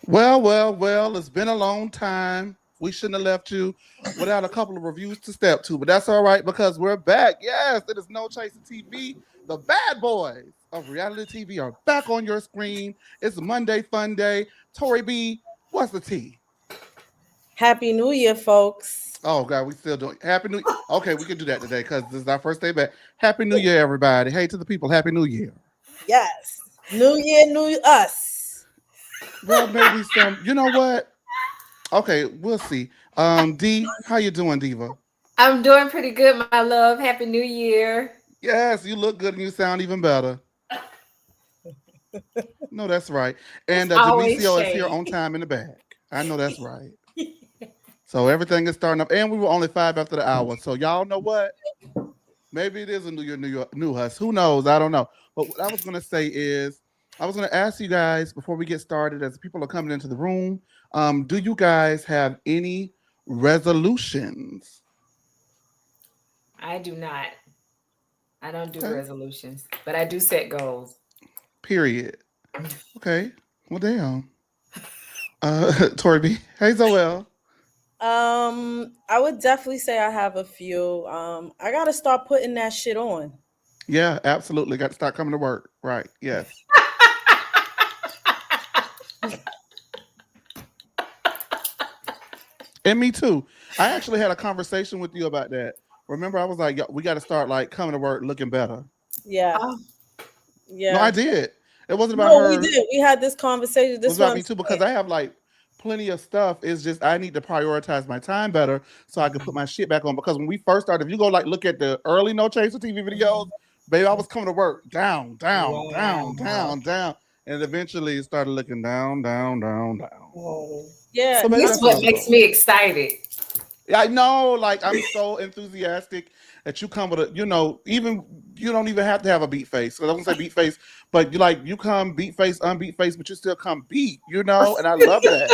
Well, it's been a long time. We shouldn't have left you without a couple of reviews to step to, but that's all right because we're back. Yes, it is No Chasing TV. The bad boys of reality TV are back on your screen. It's Monday Fun Day. Tori B, what's the tea? Happy New Year, folks. Oh God, we still doing Happy New. Okay, we can do that today because this is our first day back. Happy New Year, everybody. Hey to the people, Happy New Year. Yes. New Year, new us. Well, maybe some. You know what? Okay, we'll see. D, how you doing, Diva? I'm doing pretty good, my love. Happy New Year. Yes, you look good and you sound even better. No, that's right. It's And always Demisio is here shade. on time in the back. I know that's right. So everything is starting up, and we were only 5 after the hour. So y'all know what? Maybe it is a New Year, New Us. Who knows? I don't know. But what I was gonna say is, I was gonna ask you guys before we get started, as people are coming into the room, do you guys have any resolutions? I do not. I don't do Okay, resolutions, but I do set goals. period. Okay. Well, damn. Tori B. Hey, Zoel. I would definitely say I have a few. I gotta start putting that shit on. Yeah, absolutely. Got to start coming to work. Right. Yes. And me too. I actually had a conversation with you about that. Remember, I was like, "Yo, we got to start like coming to work looking better." Yeah, Oh, No, I yeah. did. It wasn't about No, we her. did. We had this conversation. It was This one about I'm me too because saying. I have like plenty of stuff. It's just I need to prioritize my time better so I can put my shit back on. Because when we first started, if you go like look at the early No Chaser TV videos, baby, I was coming to work down, down, down, wow. down, down, and eventually it started looking down, down, down, down. Whoa. Yeah, So maybe This that's what another makes goal. me excited. Yeah, I know, like I'm so enthusiastic that you come with a, even you don't even have to have a beat face. So I don't say beat face, but you come beat face, unbeat face, but you still come beat, and I love that.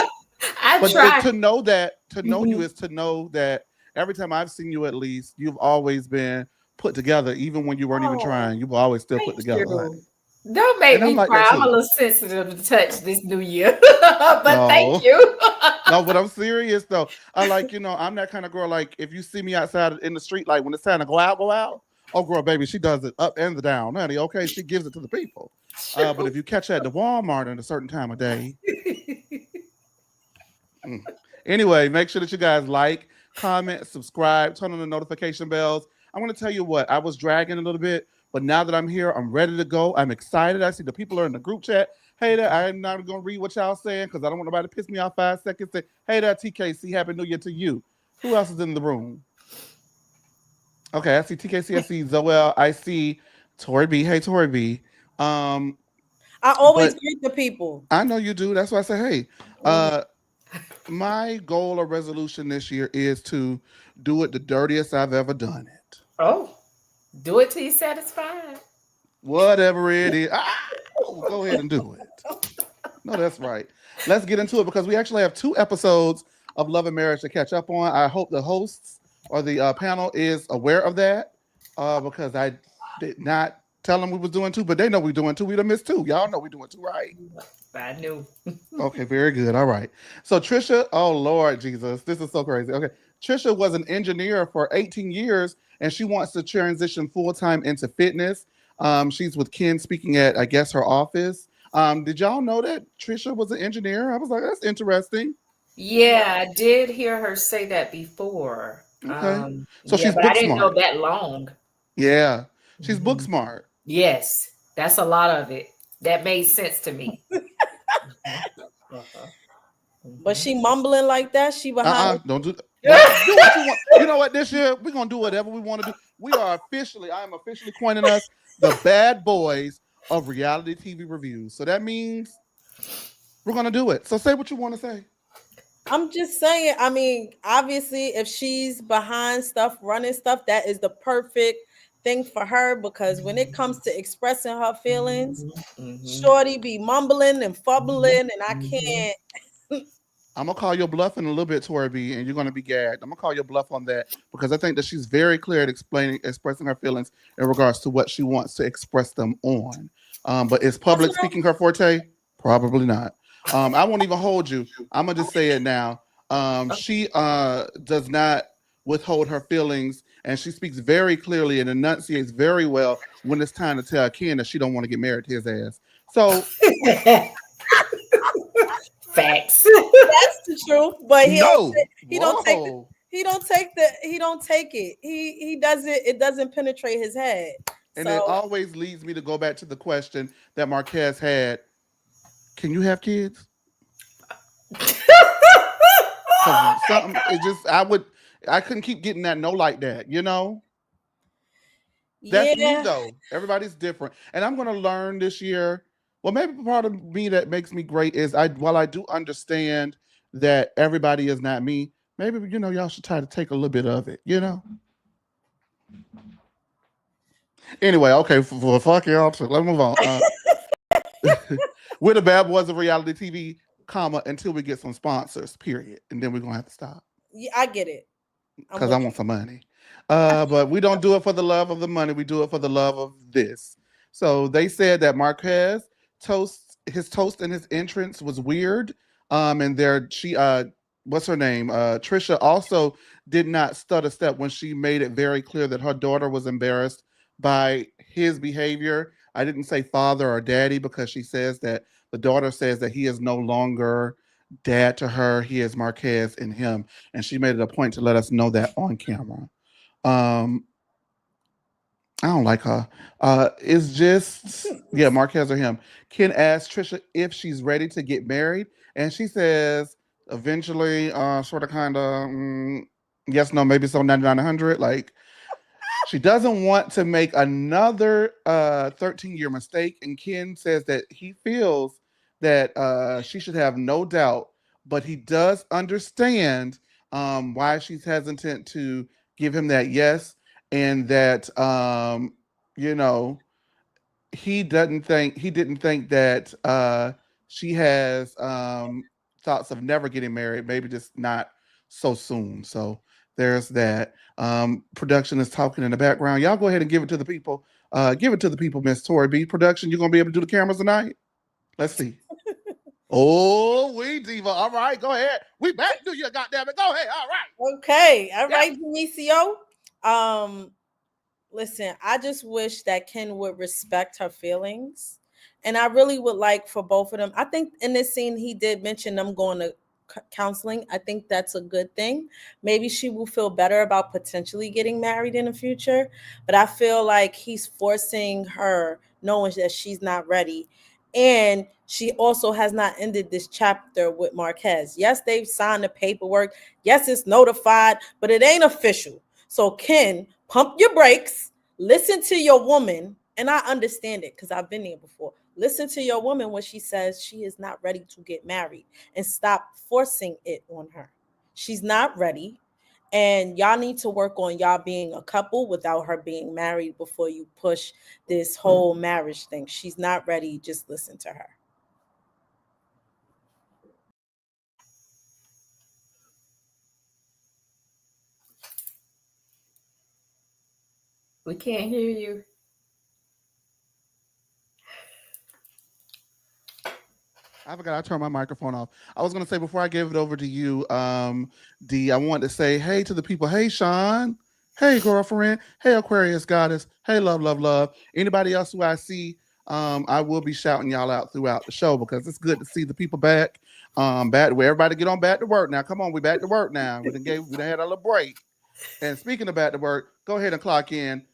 I But try. to know you is to know that every time I've seen you, at least you've always been put together, even when you weren't even Oh, trying. You've always still put thank together, you. honey. Don't make And I'm me like that cry. I'm a too. little sensitive to touch this new year, but thank No, you. no, but I'm serious though. I I'm that kind of girl. Like if you see me outside in the street, like when it's time to go out, go out. Oh, girl, baby, she does it up and the down, honey. Okay, she gives it to the people. But True. if you catch her at the Walmart at a certain time of day, mm. Anyway, make sure that you guys like, comment, subscribe, turn on the notification bells. I'm going to tell you what, I was dragging a little bit, but now that I'm here, I'm ready to go. I'm excited. I see the people are in the group chat. Hey there, I'm not going to read what y'all saying because I don't want nobody to piss me off 5 seconds. Say, hey there, TKC, Happy New Year to you. Who else is in the room? Okay, I see TKC, I see Zoel, I see Tori B. Hey, Tori B. Um, I always but greet the people. I know you do. That's why I say, hey. Mhm. My goal or resolution this year is to do it the dirtiest I've ever done it. Oh, do it till you're satisfied. Whatever it is. Go ahead and do it. No, that's right. Let's get into it because we actually have 2 episodes of Love and Marriage to catch up on. I hope the hosts or the panel is aware of that because I did not tell them we was doing 2, but they know we're doing 2. We done missed 2. Y'all know we're doing 2, right? I knew. Okay, very good. All right. So Tricia, oh Lord Jesus, this is so crazy. Okay. Tricia was an engineer for 18 years and she wants to transition full-time into fitness. She's with Ken speaking at, I guess, her office. Did y'all know that Tricia was an engineer? I was like, that's interesting. Yeah, I did hear her say that before. Okay. So Yeah, she's but I book didn't know smart. that long. Yeah. She's book Mhm. smart. Yes, that's a lot of it. That made sense to me. Mhm. Uh-huh. But Mhm. she mumbling like that. She behind. Don't do that. No, do what you want. You know what? This year we're gonna do whatever we want to do. I am officially coining us the bad boys of reality TV reviews. So that means we're gonna do it. So say what you want to say. I'm just saying. I mean, obviously, if she's behind stuff, running stuff, that is the perfect thing for her because when it comes to expressing her feelings, Mhm. Mhm. Shorty be mumbling and Mhm. fumbling, and I Mhm. can't. I'm gonna call your bluff in a little bit, Tori B, and you're gonna be gagged. I'm gonna call your bluff on that because I think that she's very clear at expressing her feelings in regards to what she wants to express them on. But is That's public what speaking her forte? Probably not. I won't even hold you. I'm gonna just say it now. She does not withhold her feelings, and she speaks very clearly and enunciates very well when it's time to tell Ken that she don't want to get married to his ass. So Facts. That's the truth, but no, he don't take the, whoa. he don't take it. He doesn't, it doesn't penetrate his head. And it So always leads me to go back to the question that Marquez had: can you have kids? Because something it just I couldn't keep getting that no like that, you know. That's me yeah, though. Everybody's different, and I'm gonna learn this year. Well, maybe part of me that makes me great is while I do understand that everybody is not me. Maybe y'all should try to take a little bit of it, you know. Anyway, okay, for fuck y'all. Let's move on. We're the bad boys of reality TV, comma until we get some sponsors. Period, and then we're gonna have to stop. yeah, I get it. I'm Because I with want some money. But we don't do it for the love of the money. We do it for the love of this. So they said that Marquez his toast and his entrance was weird. And there she what's her name? Tricia also did not stutter step when she made it very clear that her daughter was embarrassed by his behavior. I didn't say father or daddy because she says that the daughter says that he is no longer dad to her. He is Marquez and him, and she made it a point to let us know that on camera. Um, I don't like her. It's just yeah, Marquez or him. Ken asked Trisha if she's ready to get married, and she says eventually, sort of, kind of, yes, no, maybe so, 99 100. Like she doesn't want to make another 13-year mistake, and Ken says that he feels that she should have no doubt, but he does understand why she's hesitant to give him that yes, and that you know he didn't think that she has thoughts of never getting married, maybe just not so soon. So there's that. Production is talking in the background. Y'all go ahead and give it to the people. Give it to the people, Miss Tori B. Production, you gonna be able to do the cameras tonight? Let's see. Oh, we diva. All right, go ahead. We back to you, goddamn it. Go ahead. All right. okay. All Yeah. right, Denicio. Um, Listen, I just wish that Ken would respect her feelings. And I really would like for both of them. I think in this scene, he did mention them going to counseling. I think that's a good thing. Maybe she will feel better about potentially getting married in the future. But I feel like he's forcing her, knowing that she's not ready. And she also has not ended this chapter with Marquez. Yes, they've signed the paperwork. Yes, it's notified, but it ain't official. So, Ken, pump your brakes, listen to your woman, and I understand it because I've been there before. Listen to your woman when she says she is not ready to get married and stop forcing it on her. She's not ready. And y'all need to work on y'all being a couple without her being married before you push this whole marriage thing. She's not ready. Just listen to her. We can't hear you. I forgot I turned my microphone off. I was gonna say before I gave it over to you, D, I wanted to say hey to the people. Hey Sean. Hey girlfriend. Hey Aquarius goddess. Hey love, love, love. Anybody else who I see, I will be shouting y'all out throughout the show because it's good to see the people back. Back where everybody get on back to work now. Come on, we back to work now. We done had a little break. And speaking of back to work, go ahead and clock in,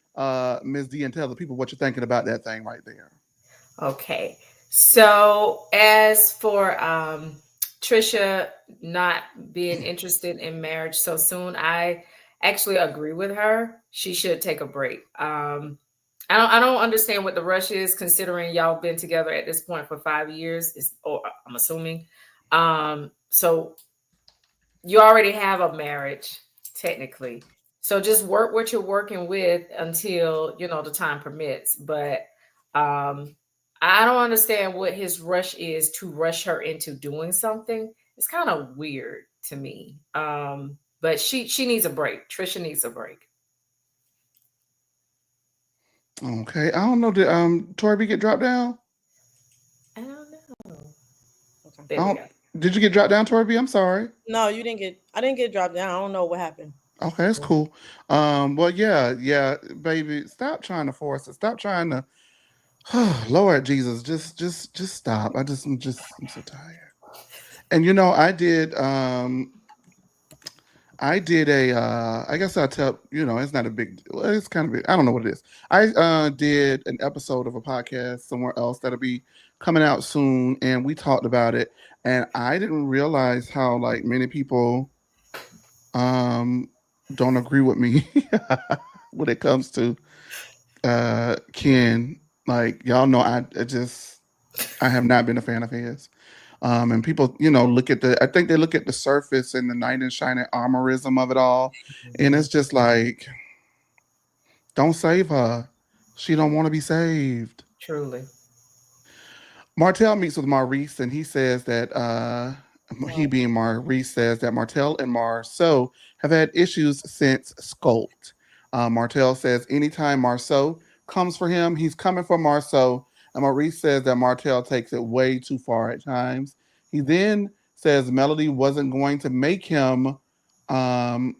Ms. D, and tell the people what you're thinking about that thing right there. Okay. So as for Trisha not being interested in marriage so soon, I actually agree with her. She should take a break. I don't understand what the rush is, considering y'all been together at this point for 5 years. Or I'm assuming. So you already have a marriage, technically. So just work what you're working with until the time permits. But I don't understand what his rush is to rush her into doing something. It's kind of weird to me. But she needs a break. Trisha needs a break. Okay. I don't know. Did Tori B get dropped down? I don't know. There I we don't, go. did you get dropped down, Torby? I'm sorry. No, you didn't get. I didn't get dropped down. I don't know what happened. Okay, it's cool. Well, yeah, baby, stop trying to force it. Stop trying to. Lord Jesus, just stop. I'm so tired. And I did a I guess I'll tell it's not a big, well, it's kind of big. I don't know what it is. I did an episode of a podcast somewhere else that'll be coming out soon, and we talked about it, and I didn't realize how like many people um don't agree with me when it comes to Ken. Like y'all know I have not been a fan of his. And people, look at I think they look at the surface and the knight in shining armorism of it all. And it's just like, don't save her. She don't want to be saved. Truly. Martell meets with Maurice and he says that, he No. being Maurice says that Martell and Marceau have had issues since Sculpt. Martell says anytime Marceau comes for him, he's coming for Marceau. And Maurice says that Martell takes it way too far at times. He then says Melody wasn't going to make him um,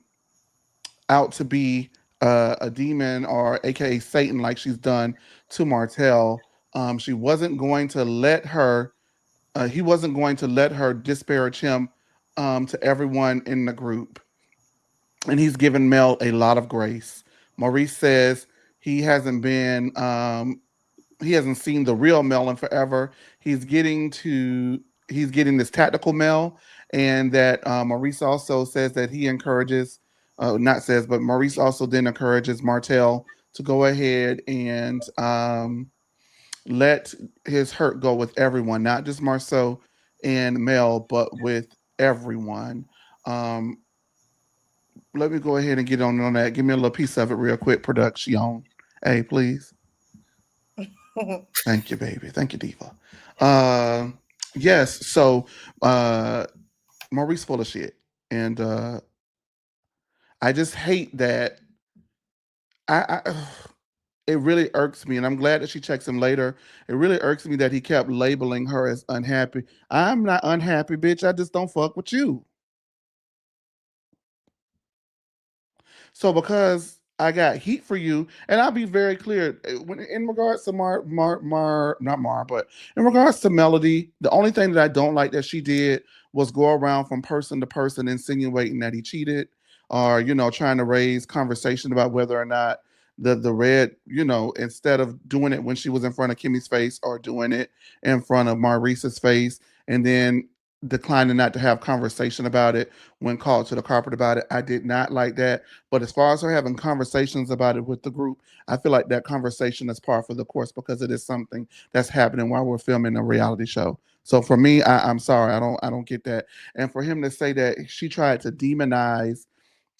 out to be a demon or AKA Satan like she's done to Martell. She wasn't going to let her he wasn't going to let her disparage him to everyone in the group. And he's given Mel a lot of grace. Maurice says he hasn't been, he hasn't seen the real Mel in forever. He's getting this tactical Mel, and that Maurice also says that he encourages, not says, but Maurice also then encourages Martell to go ahead and let his hurt go with everyone, not just Marceau and Mel, but with everyone. Um, Let me go ahead and get on that. Give me a little piece of it real quick, production. Hey, please. Thank you, baby. Thank you, Diva. Uh, yes, so uh, Maurice full of shit. And I just hate that. I it really irks me, and I'm glad that she checks him later. It really irks me that he kept labeling her as unhappy. I'm not unhappy, bitch. I just don't fuck with you. So because I got heat for you, and I'll be very clear when in regards to not Mar, but in regards to Melody, the only thing that I don't like that she did was go around from person to person insinuating that he cheated, or trying to raise conversation about whether or not the red, instead of doing it when she was in front of Kimmy's face or doing it in front of Maurice's face, and then declining not to have conversation about it when called to the carpet about it. I did not like that. But as far as her having conversations about it with the group, I feel like that conversation is par for the course because it is something that's happening while we're filming a reality show. So for me, I'm sorry, I don't get that. And for him to say that she tried to demonize,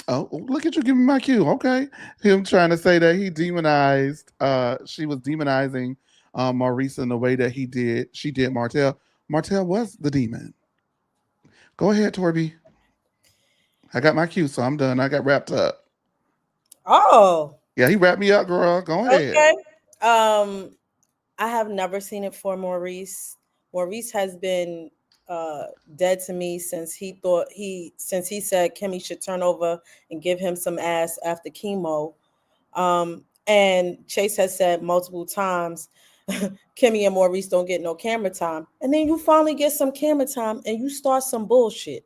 oh look at you giving my cue, okay? Him trying to say that he demonized, she was demonizing Maurice in the way that she did Martell. Martell was the demon. Go ahead, Torby. I got my cue, so I'm done. I got wrapped up. Oh, Yeah, he wrapped me up, girl. Go ahead. okay. Um, I have never seen it for Maurice. Maurice has been dead to me since he said Kimmy should turn over and give him some ass after chemo. And Chase has said multiple times, Kimmy and Maurice don't get no camera time. And then you finally get some camera time and you start some bullshit.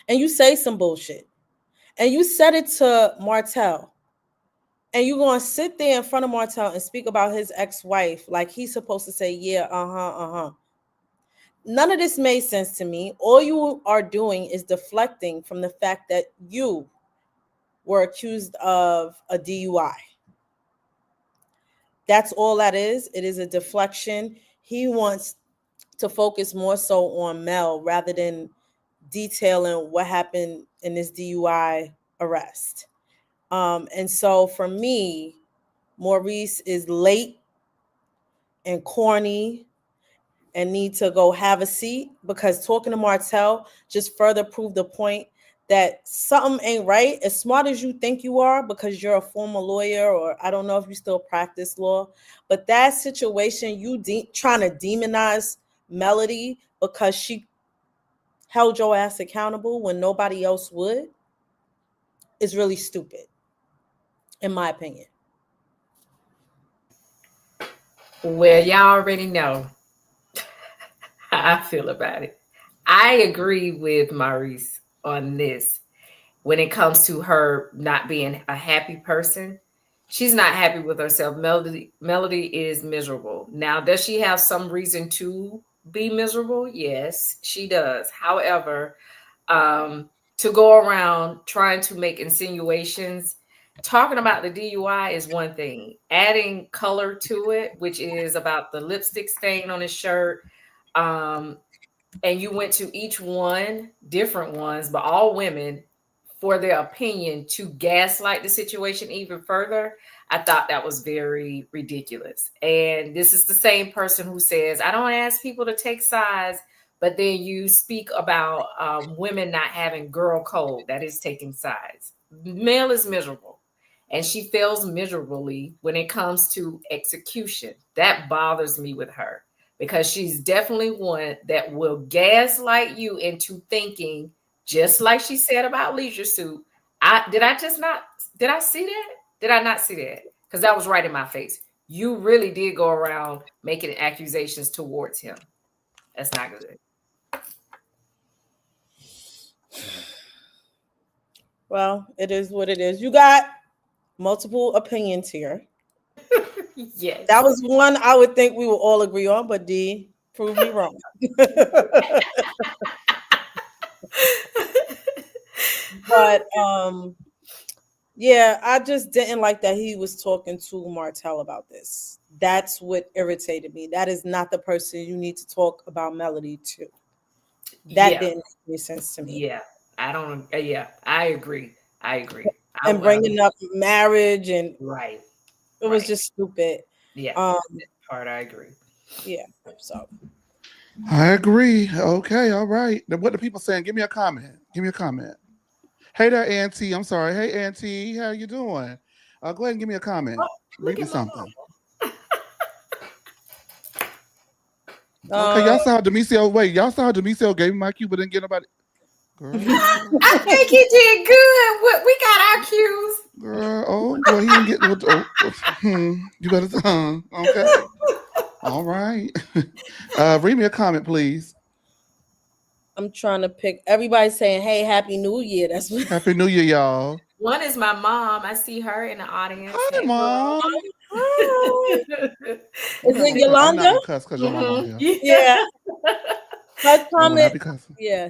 And you say some bullshit. And you said it to Martell. And you're going to sit there in front of Martell and speak about his ex-wife like he's supposed to say, yeah, uh-huh. None of this made sense to me. All you are doing is deflecting from the fact that you were accused of a DUI. That's all that is. It is a deflection. He wants to focus more so on Mel rather than detailing what happened in this DUI arrest. And so for me, Maurice is late and corny and need to go have a seat, because talking to Martell just further proved the point that something ain't right. As smart as you think you are because you're a former lawyer, or I don't know if you still practice law, but that situation, you trying to demonize Melody because she held your ass accountable when nobody else would is really stupid, in my opinion. Well, y'all already know how I feel about it. I agree with Maurice on this when it comes to her not being a happy person. She's not happy with herself. Melody is miserable. Now, does she have some reason to be miserable? Yes, she does. However, to go around trying to make insinuations, talking about the DUI is one thing. Adding color to it, which is about the lipstick stain on his shirt, and you went to each one, different ones, but all women, for their opinion to gaslight the situation even further. I thought that was very ridiculous. And this is the same person who says, I don't ask people to take sides, but then you speak about women not having girl code, that is taking sides. Mel is miserable, and she fails miserably when it comes to execution. That bothers me with her, because she's definitely one that will gaslight you into thinking, just like she said about Leisure Suit. Did I see that? Did I not see that? Because that was right in my face. You really did go around making accusations towards him. That's not good. Well, it is what it is. You got multiple opinions here. Yes. That was one I would think we will all agree on, but D, prove me wrong. But yeah, I just didn't like that he was talking to Martell about this. That's what irritated me. That is not the person you need to talk about Melody to. That didn't make any sense to me. Yeah, I don't. Yeah, I agree. And bringing up marriage and right, it was just stupid. Yeah, that part I agree. Yeah, so I agree. Okay, all right. Then what the people saying? Give me a comment. Hey there, Auntie. I'm sorry. Hey, Auntie. How you doing? Go ahead and give me a comment. Read me something. Okay, y'all saw how Demisio. Wait, y'all saw how Demisio gave me my cue, but didn't get nobody. Girl. I think he did good. We got our cues. Girl, oh well, he didn't get. You better. Okay. All right. Read me a comment, please. I'm trying to pick. Everybody's saying, "Hey, Happy New Year." That's what. Happy New Year, y'all. One is my mom. I see her in the audience. Hi, Mom. Hi. Is it Yolanda? I'm not gonna cuss because your mom on here. Yeah. Her comment. Yeah.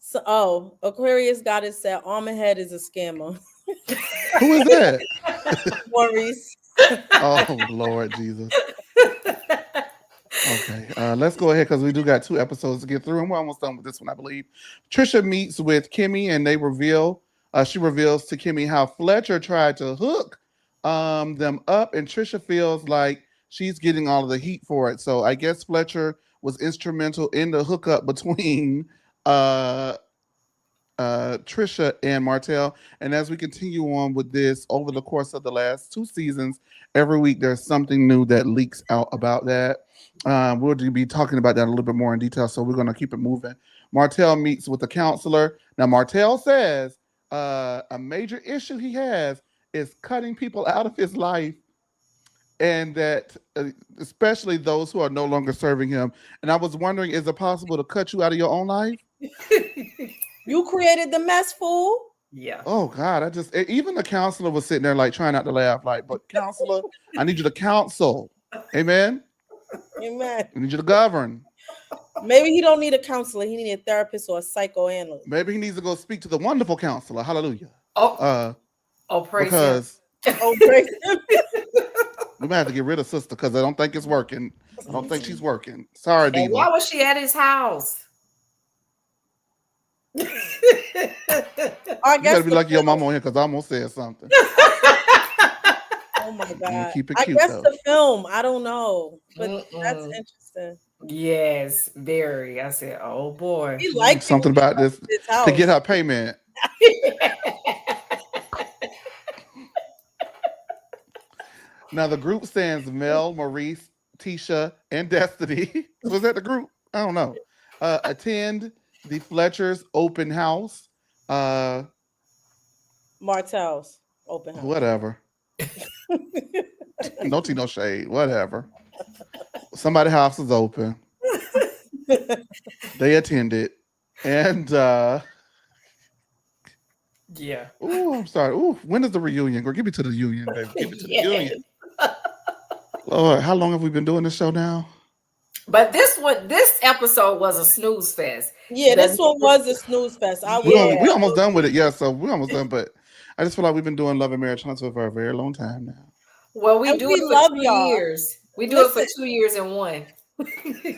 So, Aquarius Goddess said Almond Head is a scammer. Who is that? Maurice. Oh, Lord Jesus. Okay, let's go ahead because we do got 2 episodes to get through, and we're almost done with this one, I believe. Tricia meets with Kimmy, and they reveal, she reveals to Kimmy how Fletcher tried to hook them up, and Tricia feels like she's getting all of the heat for it. So I guess Fletcher was instrumental in the hookup between Tricia and Martell. And as we continue on with this over the course of the last 2 seasons, every week there's something new that leaks out about that. We'll be talking about that a little bit more in detail, so we're going to keep it moving. Martell meets with the counselor. Now, Martell says a major issue he has is cutting people out of his life, and that especially those who are no longer serving him. And I was wondering, is it possible to cut you out of your own life? You created the mess, fool. Yeah. Oh God, even the counselor was sitting there like trying not to laugh, like, but counselor, I need you to counsel. Amen. Amen. I need you to govern. Maybe he don't need a counselor. He needs a therapist or a psychoanalyst. Maybe he needs to go speak to the wonderful counselor. Hallelujah. Praise because him. Praise him. We might have to get rid of sister because I don't think it's working. I don't think she's working. Sorry, Diva. Why was she at his house? I guess you gotta be like your mama on here because I almost said something. Oh my God. Keep it cute, I guess though. the film. I don't know. But that's interesting. Yes, very. I said, oh boy. He liked something about this to get her payment. Now the group sends Mel, Maurice, Tisha, and Destiny. Was that the group? I don't know. Attend the Fletcher's open house. Martell's open house. Whatever. No tea, no shade. Whatever. Somebody's house is open. They attended. And Yeah. oh, I'm sorry. Oh, when is the reunion? Girl, give me to the union, baby. Give me to the union. Lord, how long have we been doing this show now? But this episode was a snooze fest. Yeah, this one was a snooze fest. We almost done with it. Yeah, so we're almost done. But I just feel like we've been doing Love and Marriage Huntsville for a very long time now. Well, we do it for 2 years. We do it for 2 years and 1.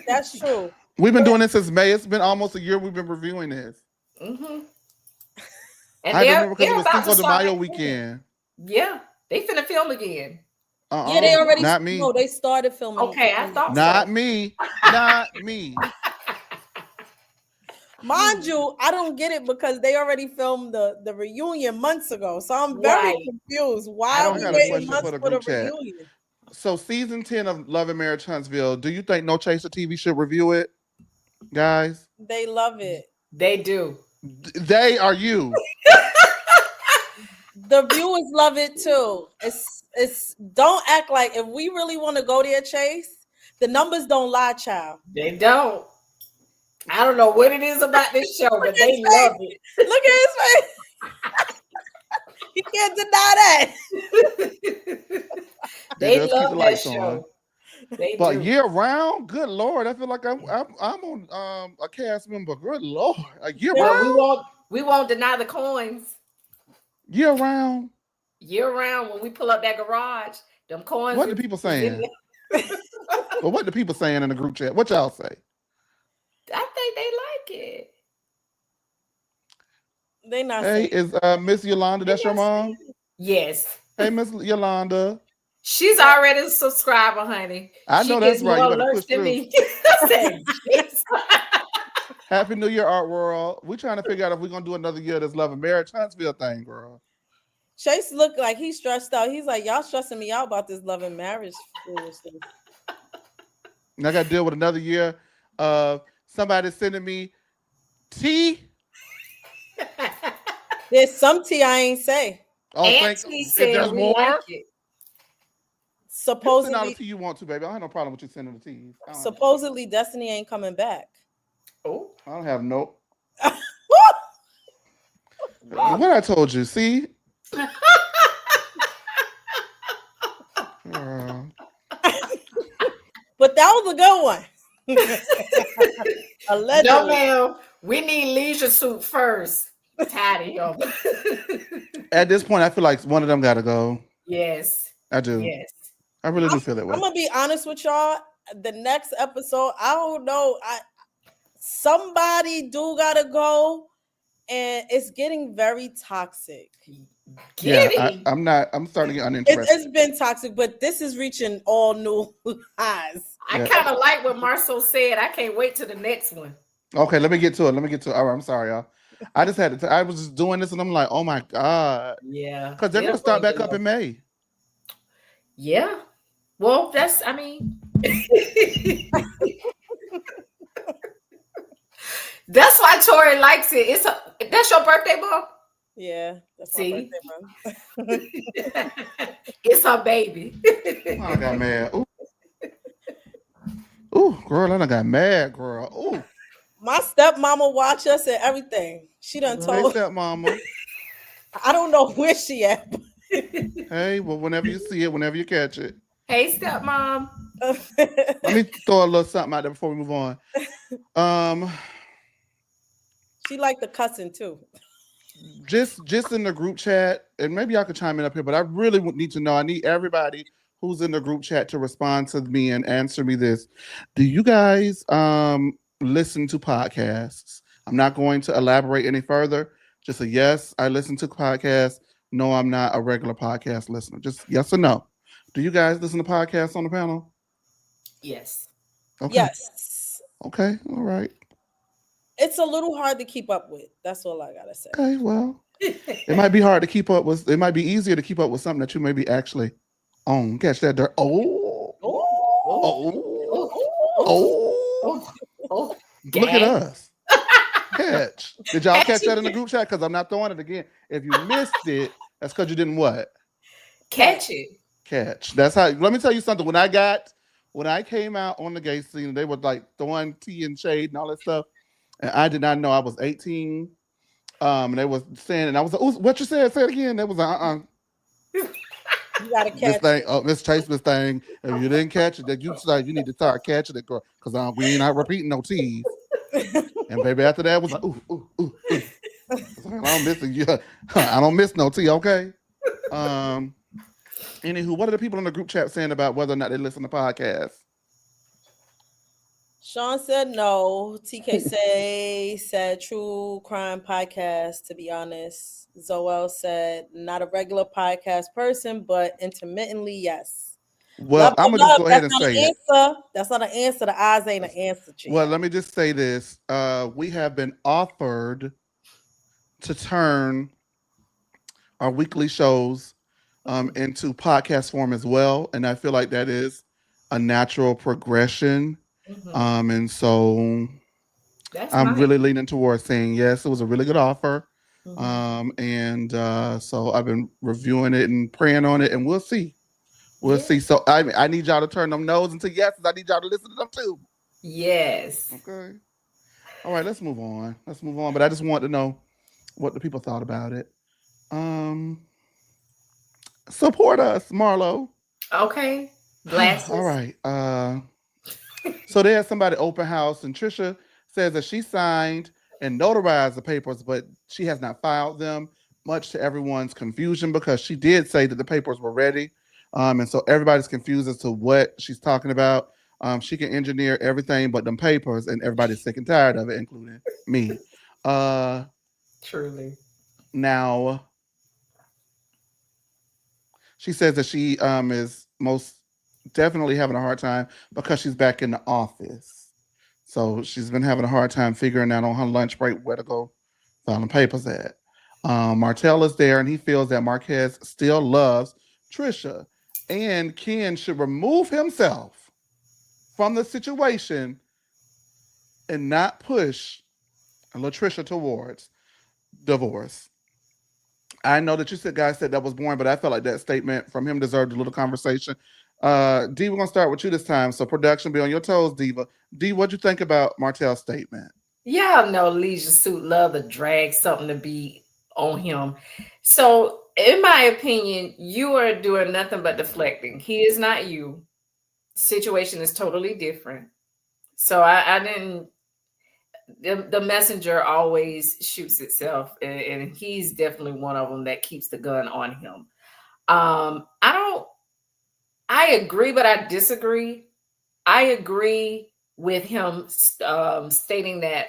That's true. We've been doing this since May. It's been almost a year we've been reviewing this. Mm-hmm. And I remember because it was Cinco de Mayo weekend. Yeah, they finna film again. Yeah, they already. Not me. No, they started filming. Okay, I thought not so. me. Not me. Mind you, I don't get it because they already filmed the reunion months ago. So I'm very confused. Why are we waiting months for the reunion? So season 10 of Love and Marriage Huntsville, do you think No Chaser TV should review it? Guys? They love it. They do. They are you. The viewers love it too. It's don't act like if we really want to go there, Chase, the numbers don't lie, child. They don't. I don't know what it is about this show, but they love it. Look at his face. You can't deny that. They love that show. But do. Year round, good Lord, I feel like I'm on a cast member. Good Lord, a year round. We won't deny the coins. Year round. Year round, when we pull up that garage, them coins. What the people saying? Well, what the people saying in the group chat? What y'all say? I think they like it. They not. Hey, is Miss Yolanda? That's your mom? Yes. Hey, Miss Yolanda. She's already a subscriber, honey. I know that's right. You better push through. Me. Happy New Year, Art World. We're trying to figure out if we're gonna do another year of this Love and Marriage Huntsville thing, girl. Chase looked like he's stressed out. He's like, y'all stressing me out about this Love and Marriage foolishness. And I got to deal with another year of somebody sending me tea. There's some tea I ain't say. Oh, thank you. There's more. Like it. Supposedly, send all the tea you want to, baby. I don't have no problem with you sending the tea. Supposedly, Destiny ain't coming back. Oh, I don't have no. What I told you, see. But that was a good one. Allegedly. No, ma'am. We need leisure suit first. Tidy of At this point, I feel like one of them got to go. Yes. I do. Yes. I really do feel that way. I'm going to be honest with y'all. The next episode, I don't know. Somebody do got to go. And it's getting very toxic. I'm starting to get uninterested. It's been toxic, but this is reaching all new highs. I kind of like what Marcel said. I can't wait to the next one. Okay, let me get to it. All right, I'm sorry, y'all. I just had to. I was just doing this, and I'm like, oh my god. Yeah. Because they're gonna start back up in May. Yeah. Well, that's. I mean. That's why Tori likes it. That's your birthday, Mom? Yeah. That's see? My birthday, Mom. It's her baby. Oh, I got mad. Ooh, girl, I done got mad, girl. Ooh. My stepmama watch us and everything. She done told. Hey, stepmama. I don't know where she at. Hey, well, whenever you see it, whenever you catch it. Hey, stepmom. Let me throw a little something out there before we move on. She liked the cussing too. Just in the group chat, and maybe y'all could chime in up here, but I really need to know. I need everybody who's in the group chat to respond to me and answer me this. Do you guys listen to podcasts? I'm not going to elaborate any further. Just a yes, I listen to podcasts. No, I'm not a regular podcast listener. Just yes or no. Do you guys listen to podcasts on the panel? Yes. Okay. Yes. Okay. All right. It's a little hard to keep up with. That's all I gotta say. Okay. Well, it might be hard to keep up with. It might be easier to keep up with something that you maybe actually own. Catch that dirt. Oh. Oh, oh, oh, oh, oh, oh, look at gang. us. Catch. Did y'all catch that in the Catch group chat? Because I'm not throwing it again. If you missed it, that's because you didn't what? it. Catch. That's how. Let me tell you something. When I came out on the gay scene, they were like throwing tea and shade and all that stuff, and I did not know I was 18. And they was saying, and I was like, "Ooh, what you said? Say it again." They was like, You gotta this catch thing, it. Miss Chase, this thing. If you didn't catch it, that you like, you need to start catching it, girl, because we ain't not repeating no teas. And baby, after that was like, ooh, ooh, ooh, ooh. I don't miss it. Yeah, I don't miss no tea. Okay. Um. Anywho, what are the people in the group chat saying about whether or not they listen to podcasts? Sean said no. TK said true crime podcast, to be honest. Zoel said not a regular podcast person, but intermittently, yes. Well, Love, I'm love, gonna just love. go ahead That's and not say an it. answer. That's not an answer. The eyes ain't an answer, Well, child. let me just say this. We have been offered to turn our weekly shows into podcast form as well. And I feel like that is a natural progression. Mm-hmm. And so That's I'm nice. really leaning towards saying yes, it was a really good offer. Mm-hmm. And so I've been reviewing it and praying on it, and we'll see. We'll Yeah. see. So I need y'all to turn them no's into yeses. I need y'all to listen to them too. Yes. Okay. All right, let's move on. Let's move on. But I just want to know what the people thought about it. Um, support us, Marlo. Okay. All Glasses. right. So they had somebody open house, and Tricia says that she signed and notarized the papers, but she has not filed them, much to everyone's confusion because she did say that the papers were ready. And so everybody's confused as to what she's talking about. She can engineer everything but them papers, and everybody's sick and tired of it, including me. Uh, Truly. Now, she says that she is most definitely having a hard time because she's back in the office. So she's been having a hard time figuring out on her lunch break where to go filing papers at. Martell is there and he feels that Marquez still loves Tricia and Ken should remove himself from the situation and not push Latricia towards divorce. I know that you said guys said that was boring, but I felt like that statement from him deserved a little conversation. D, we're gonna start with you this time. So production, be on your toes, Diva. D, what'd you think about Martell's statement? Y'all know Leisure Suit love to drag something to be on him. So, in my opinion, you are doing nothing but deflecting. He is not you. Situation is totally different. So I didn't. The messenger always shoots itself, and he's definitely one of them that keeps the gun on him. I don't. I agree, but I disagree. I agree with him stating that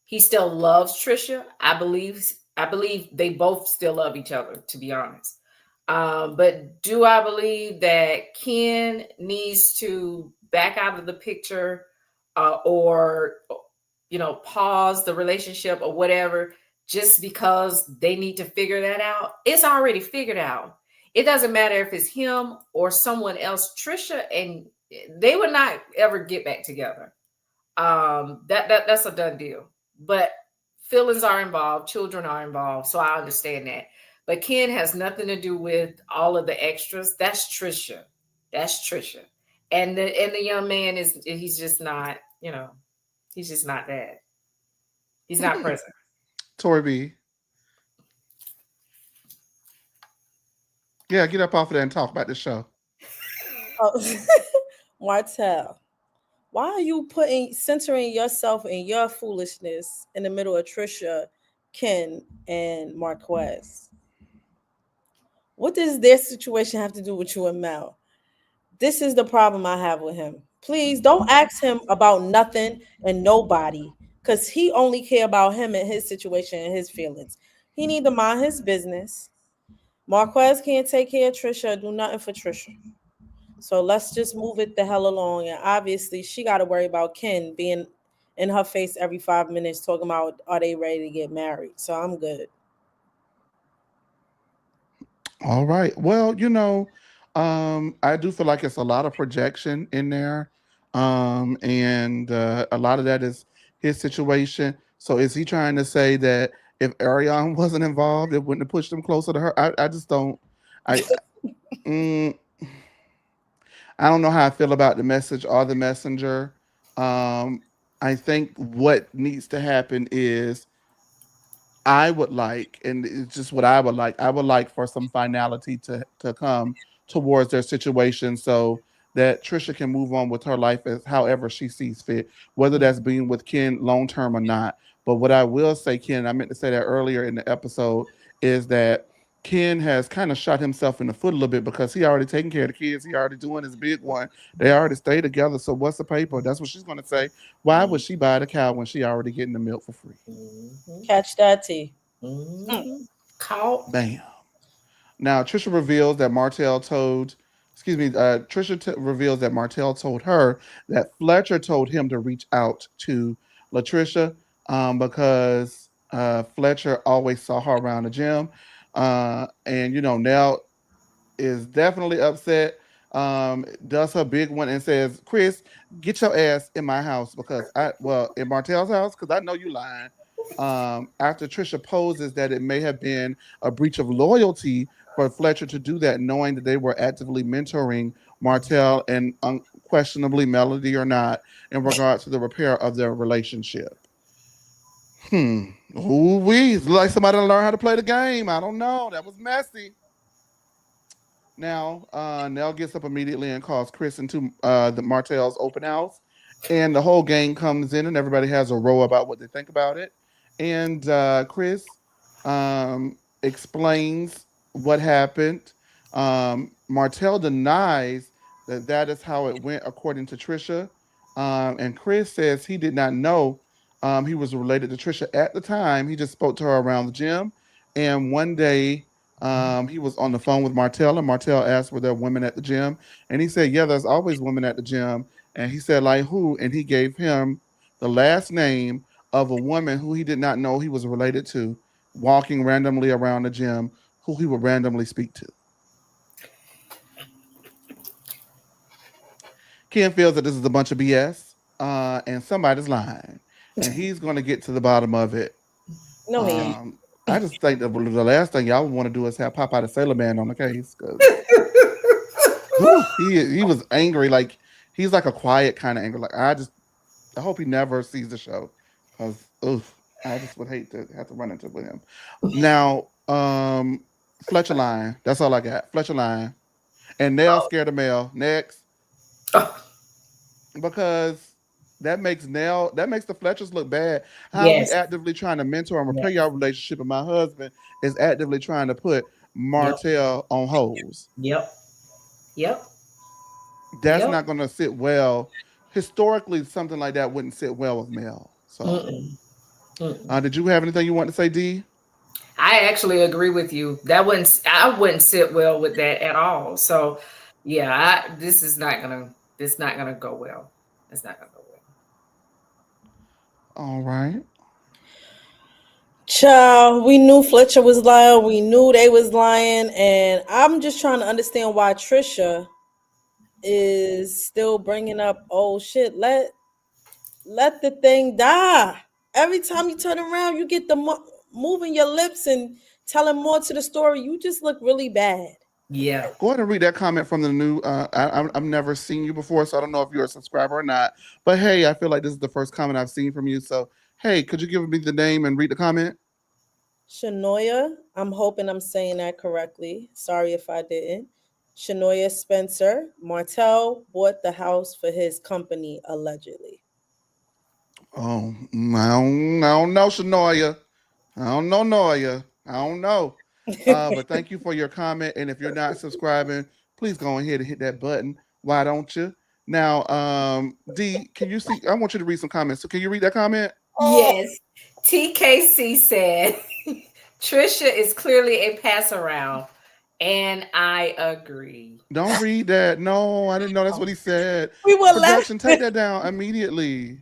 he still loves Trisha. I believe they both still love each other, to be honest. But do I believe that Ken needs to back out of the picture, or pause the relationship or whatever, just because they need to figure that out? It's already figured out. It doesn't matter if it's him or someone else. Trisha and they would not ever get back together. That's a done deal. But feelings are involved, children are involved, so I understand that. But Ken has nothing to do with all of the extras. That's Trisha. That's Trisha. And the young man he's just not, he's just not that. He's not present. Tori B. Yeah, get up off of that and talk about this show. Oh, Martell, why are you centering yourself and your foolishness in the middle of Trisha, Ken, and Marquez? What does their situation have to do with you and Mel? This is the problem I have with him. Please don't ask him about nothing and nobody, because he only care about him and his situation and his feelings. He need to mind his business. Marquez can't take care of Trisha, do nothing for Trisha. So let's just move it the hell along. And obviously, she got to worry about Ken being in her face every 5 minutes talking about are they ready to get married. So I'm good. All right. Well, I do feel like it's a lot of projection in there. And a lot of that is his situation. So is he trying to say that if Ariane wasn't involved, it wouldn't have pushed him closer to her? I just don't. I mm, I don't know how I feel about the message or the messenger. Um, I think what needs to happen is I would like, and it's just what I would like. I would like for some finality to come towards their situation, so that Trisha can move on with her life as however she sees fit, whether that's being with Ken long term or not. But what I will say, Ken, I meant to say that earlier in the episode, is that Ken has kind of shot himself in the foot a little bit because he already taking care of the kids. He already doing his big one. They already stay together. So what's the paper? That's what she's going to say. Why would she buy the cow when she already getting the milk for free? Mhm. Catch that tea. Mhm. Caught. Bam. Now, Trisha reveals that Martell told, excuse me, reveals that Martell told her that Fletcher told him to reach out to Latricia because Fletcher always saw her around the gym. And, you know, Nell is definitely upset. Does her big one and says, "Chris, get your ass in my house because in Martell's house because I know you lying." After Trisha poses that it may have been a breach of loyalty for Fletcher to do that, knowing that they were actively mentoring Martell and unquestionably Melody or not in regard to the repair of their relationship. Ooh wee, like somebody to learn how to play the game. I don't know. That was messy. Now, Nell gets up immediately and calls Chris into the Martell's open house, and the whole gang comes in, and everybody has a row about what they think about it. And Chris explains what happened. Martell denies that that is how it went, according to Trisha. And Chris says he did not know he was related to Trisha at the time. He just spoke to her around the gym, and one day he was on the phone with Martell, and Martell asked were there women at the gym, and he said, "Yeah, there's always women at the gym." And he said, "Like who?" And he gave him the last name of a woman who he did not know he was related to, walking randomly around the gym, who he would randomly speak to. Ken feels that this is a bunch of BS, and somebody's lying, and he's going to get to the bottom of it. No, he ain't. I just think that the last thing y'all want to do is have Popeye the Sailor Man on the case because he was angry. Like he's like a quiet kind of anger. Like I hope he never sees the show because I just would hate to have to run into with him. Now, Fletcher line. That's all I got. Fletcher line. And Nell scared of Mel. Next, Oh, because that makes the Fletchers look bad. How we yes. actively trying to mentor and repair Yes. your relationship, and my husband is actively trying to put Yep. Martell on holds. Yep. Yep. That's Yep. not going to sit well. Historically, something like that wouldn't sit well with Mel. So, Mm-mm. Mm-mm. did you have anything you want to say, D? I actually agree with you. That wouldn't. I wouldn't sit well with that at all. So, yeah, this is not gonna. This not gonna go well. It's not gonna go well. All right. Child, we knew Fletcher was lying. We knew they was lying, and I'm just trying to understand why Trisha is still bringing up old shit. Let the thing die. Every time you turn around, you get the moving your lips and telling more to the story. You just look really bad. Yeah. Go ahead and read that comment from the new. I've never seen you before, so I don't know if you're a subscriber or not. But hey, I feel like this is the first comment I've seen from you. So hey, could you give me the name and read the comment? Shanoya, I'm hoping I'm saying that correctly. Sorry if I didn't. Shanoya Spencer, Martell bought the house for his company allegedly. Oh, I don't know, Shanoya. I don't know, Noya. I don't know. But thank you for your comment. And if you're not subscribing, please go ahead and hit that button. Why don't you? Now, D, can you see? I want you to read some comments. So can you read that comment? Oh, Yes. TKC said Trisha is clearly a pass around, and I agree. Don't read that. No, I didn't know that's what he said. we were Production, take laughing. that down immediately.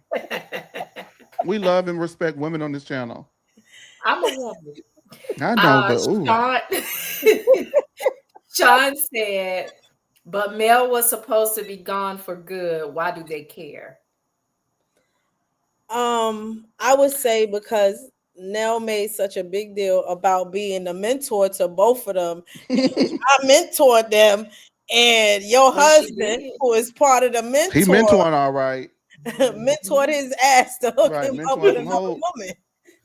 We love and respect women on this channel. I'm a woman. I know, but ooh. Sean Sean said But Mel was supposed to be gone for good. Why do they care? I would say because Nell made such a big deal about being a mentor to both of them. I mentored them, and your And she husband, did. who is part of the He mentor, mentoring all right. mentored his ass to hook Right, him up mentoring with some another whole woman.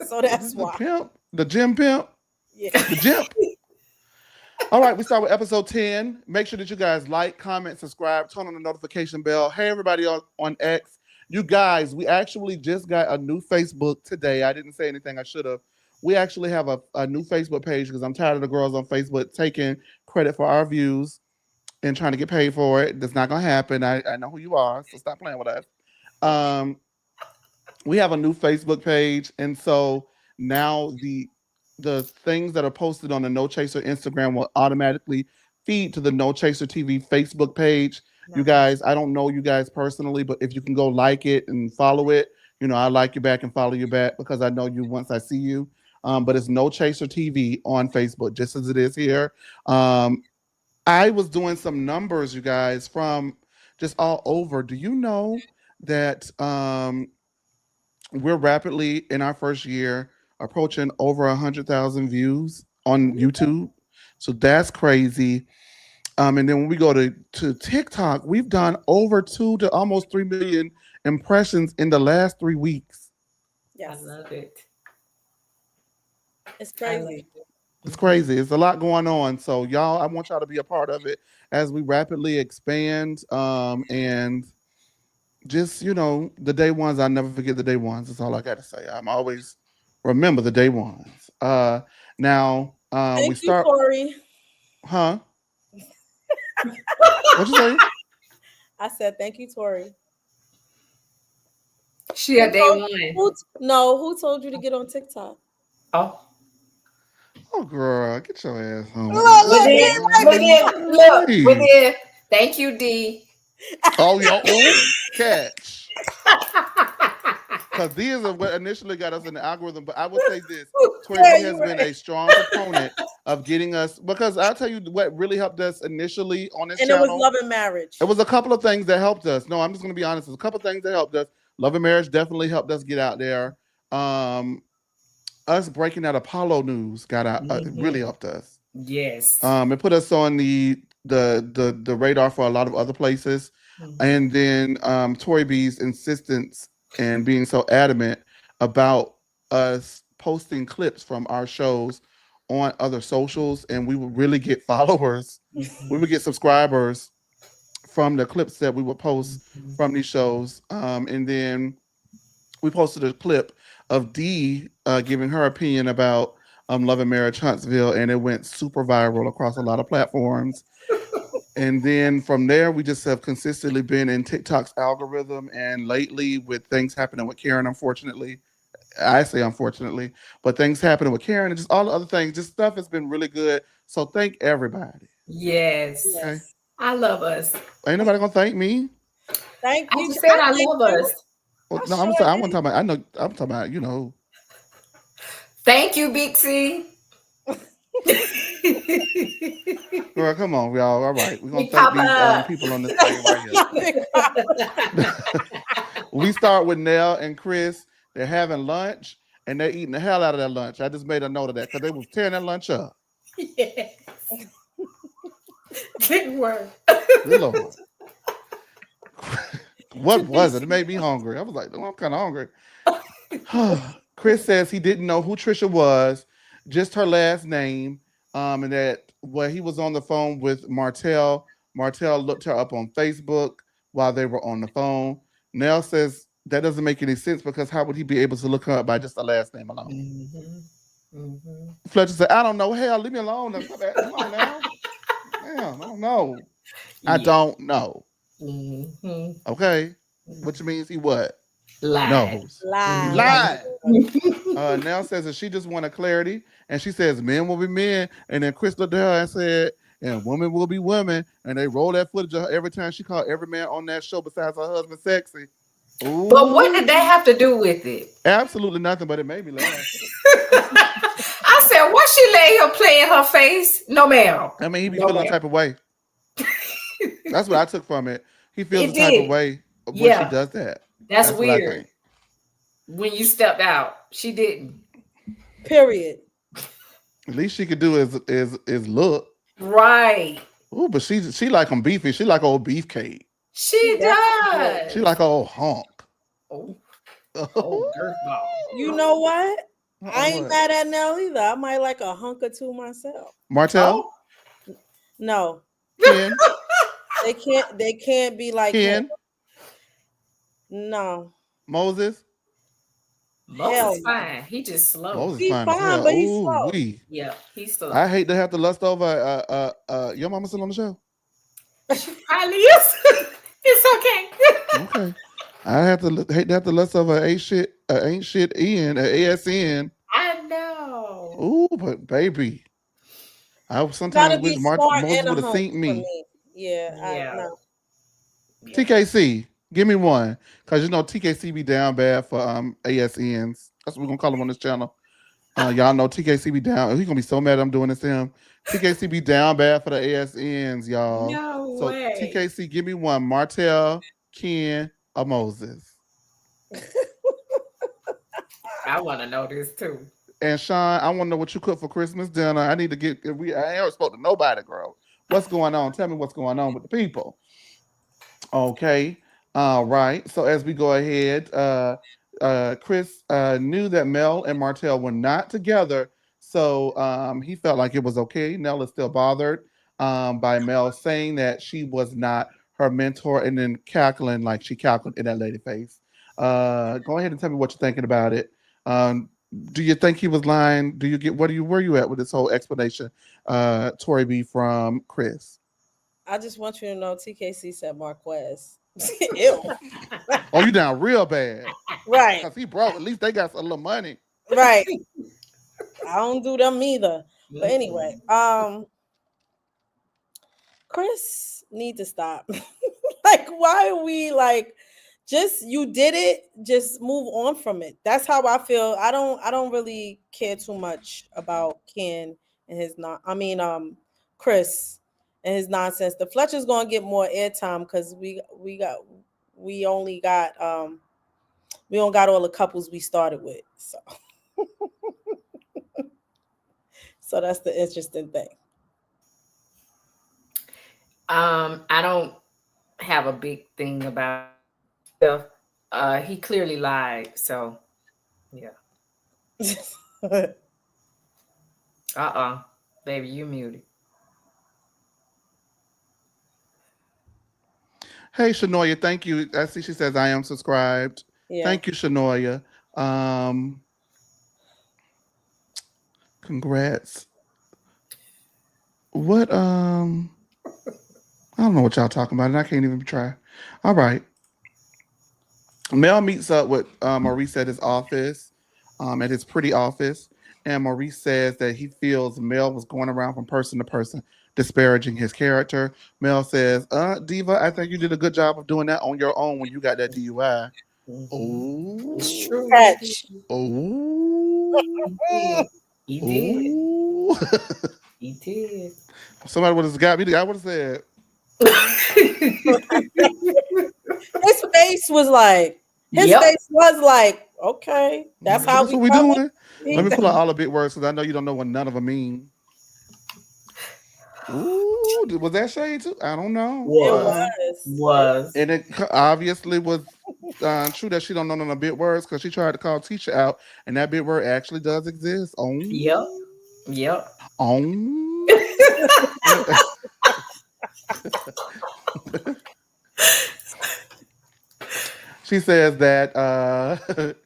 So that's the why. pimp, the gym pimp, Yeah. the gimp. All right, we start with episode 10. Make sure that you guys like, comment, subscribe, turn on the notification bell. Hey, everybody on X. You guys, we actually just got a new Facebook today. I didn't say anything, I should have. We actually have a new Facebook page because I'm tired of the girls on Facebook taking credit for our views and trying to get paid for it. That's not going to happen. I know who you are, so stop playing with us. Um, we have a new Facebook page, and so now the things that are posted on the No Chaser Instagram will automatically feed to the No Chaser TV Facebook page. You Nice. guys, I don't know you guys personally, but if you can go like it and follow it, I like you back and follow you back because I know you once I see you. But it's No Chaser TV on Facebook, just as it is here. Um, I was doing some numbers, you guys, from just all over. Do you know that we're rapidly in our first year approaching over 100,000 views on YouTube? So that's crazy. And then when we go to TikTok, we've done over 2 to almost 3 million impressions in the last 3 weeks. I Yes. love it. It's I love crazy. it. It's crazy. It's a lot going on. So y'all, I want y'all to be a part of it as we rapidly expand. And just the day ones, I never forget the day ones. That's all I got to say. I'm always remember the day ones. Now we Thank you, start. Tori. Huh? What you say? I said thank you, Tori. She Who a day told one. who told you to get on TikTok? Oh. Oh, girl, get your ass home. What Look, is But look, then, he this? but then, look, but Please. then, thank you, D. Oh, yo, oh, catch. Because these are what initially got us in the algorithm. But I would say this: Tori yeah, B you has been right. a strong proponent of getting us. Because I'll tell you what really helped us initially on this And it was channel. love and It marriage. was a couple of things that helped us. No, I'm just going to be honest. There's a couple of things that helped us. Love and Marriage definitely helped us get out there. Um, us breaking that Apollo news got out. It really Mhm. helped us. Yes. It put us on the radar for a lot of other places. Mhm. And then Tori B's insistence and being so adamant about us posting clips from our shows on other socials, and we would really get followers. We Mhm. would get subscribers from the clips that we would post Mhm. from these shows. And then we posted a clip of Dee giving her opinion about Love and Marriage Huntsville, and it went super viral across a lot of platforms. And then from there, we just have consistently been in TikTok's algorithm. And lately, with things happening with Karen, unfortunately, I say unfortunately, but things happening with Karen and just all the other things, just stuff has been really good. So thank everybody. Yes. Okay. Yes. I love us. Ain't nobody gonna thank me. Thank I you. just said I I thank love you. us. Well, I no, sure I want did. to talk about. I know. I'm talking about. Thank you, Big C. Girl, come on, y'all. All right, we're gonna Big thank these Papa. people on this thing right here. Big Papa. We start with Nell and Chris. They're having lunch and they're eating the hell out of that lunch. I just made a note of that because they was tearing that lunch up. Yes. Good word. Good Lord. What was it? It made me hungry. I was like, oh, I'm kind of hungry. Chris says he didn't know who Tricia was, just her last name, and that when he was on the phone with Martell, Martell looked her up on Facebook while they were on the phone. Nell says that doesn't make any sense because how would he be able to look her up by just the last name alone? Mhm. Mhm. Fletcher said, I don't know. Hell, leave me alone. Come on now. Damn, I don't know. I Yeah. don't know. Mhm. Okay. Which means he what? Lied. Knows. He Lied. lied. Mhm. Nell says that she just wanted clarity, and she says men will be men. And then Chris looked at her and said, "And women will be women." And they roll that footage of her every time she called every man on that show besides her husband sexy. But what Ooh, did that have to do with it? absolutely nothing, but it made me laugh. I said, what she let him play in her face? No, ma'am. I mean, he be No, feeling a ma'am. type of way. That's what I took from it. He feels It the type of did. way when she Yeah, does that. that's That's what I weird. think. When you stepped out, she didn't. Period. At least she could do is look. Right. Ooh, but she like them beefy. She like old beefcake. She She definitely did. She does. like old honk. Oh, oh, girth ball. You know what? I ain't What? mad at Nell either. I might like a hunk or two myself. Martell, Oh. No, Ken, they can't. They can't be like him. Ken, No, Moses. hell Moses no. fine. He just slow. Moses He fine as fine, hell. but he's Ooh slow. wee. Yeah, he's slow. I hate to have to lust over. Your mama still on the show? She probably is. It's okay. Okay. I have to hate to have to lust over ain't shit in ASN. I know. Ooh, but baby, I Gotta sometimes be wish smart Moses and a would have hunk seen for me. me. Yeah, I Yeah, no. yeah. TKC, give me one, cause TKC be down bad for ASNs. That's what we're gonna call him on this channel. Y'all know TKC be down. He gonna be so mad I'm doing this to him. TKC be down bad for the ASNs, y'all. No So way. TKC, give me one. Martell, Ken, or Moses. I want to know this too. And Sean, I want to know what you cook for Christmas dinner. I need to get. I ain't spoke to nobody, girl. What's going on? Tell me what's going on with the people. Okay. All right. So as we go ahead, Chris knew that Mel and Martell were not together, so he felt like it was okay. Nell is still bothered by Mel saying that she was not her mentor, and then cackling like she cackled in that lady face. Go ahead and tell me what you're thinking about it. Um, do you think he was lying? Do you get what are you where you at with this whole explanation, Tori B from Chris? I just want you to know TKC said Marquez. Ew. Oh, you down real bad. Right, Cause he broke. At least they got a little money. right. I don't do them either. But anyway, Mm-mm. Chris need to stop. Like, why are we like just you did it, just move on from it. That's how I feel. I don't really care too much about Ken and his not Chris and his nonsense. The Fletcher's gonna get more airtime because we only got we don't got all the couples we started with. So that's the interesting thing. I don't have a big thing about stuff. He clearly lied. So yeah. Uh-uh. Baby, you muted. Hey, Shanoya, thank you. I see she says I am subscribed. Yeah. Thank you, Shanoya. Um, congrats. What I don't know what y'all talking about, and I can't even try. All right. Mel meets up with Maurice at his office, at his pretty office, and Maurice says that he feels Mel was going around from person to person, disparaging his character. Mel says, Diva, I think you did a good job of doing that on your own when you got that DUI. Mhm. It's Oh, true. Catch. oh, He did. He did. oh. He did. Somebody would have got me. I would have said, His face was like, his Yep. face was like, okay, that's so how that's we what we coming. doing. Let me pull out all the big words because I know you don't know what none of them mean. Ooh, was that shade too? I don't know. It Was. was. Was. And it obviously was true that she don't know none of the big words because she tried to call teacher out, and that big word actually does exist. Yep. Yep. On. She says that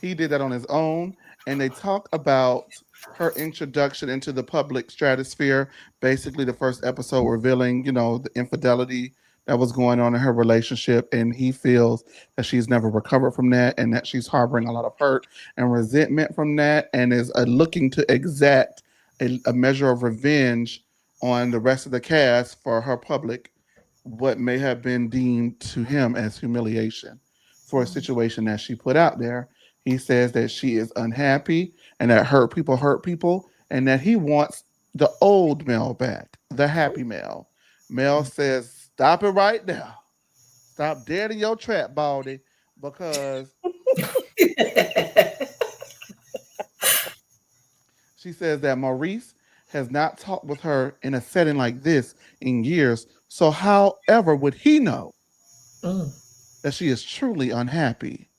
he did that on his own, and they talk about her introduction into the public stratosphere. Basically, the first episode revealing, the infidelity that was going on in her relationship, and he feels that she's never recovered from that, and that she's harboring a lot of hurt and resentment from that, and is looking to exact a measure of revenge on the rest of the cast for her public what may have been deemed to him as humiliation for a situation that she put out there. He says that she is unhappy and that hurt people, and that he wants the old Mel back, the happy Mel. Mel says Stop it right now. Stop dead in your trap, Baldy, because she says that Maurice has not talked with her in a setting like this in years. So, however, would he know Mm. that she is truly unhappy?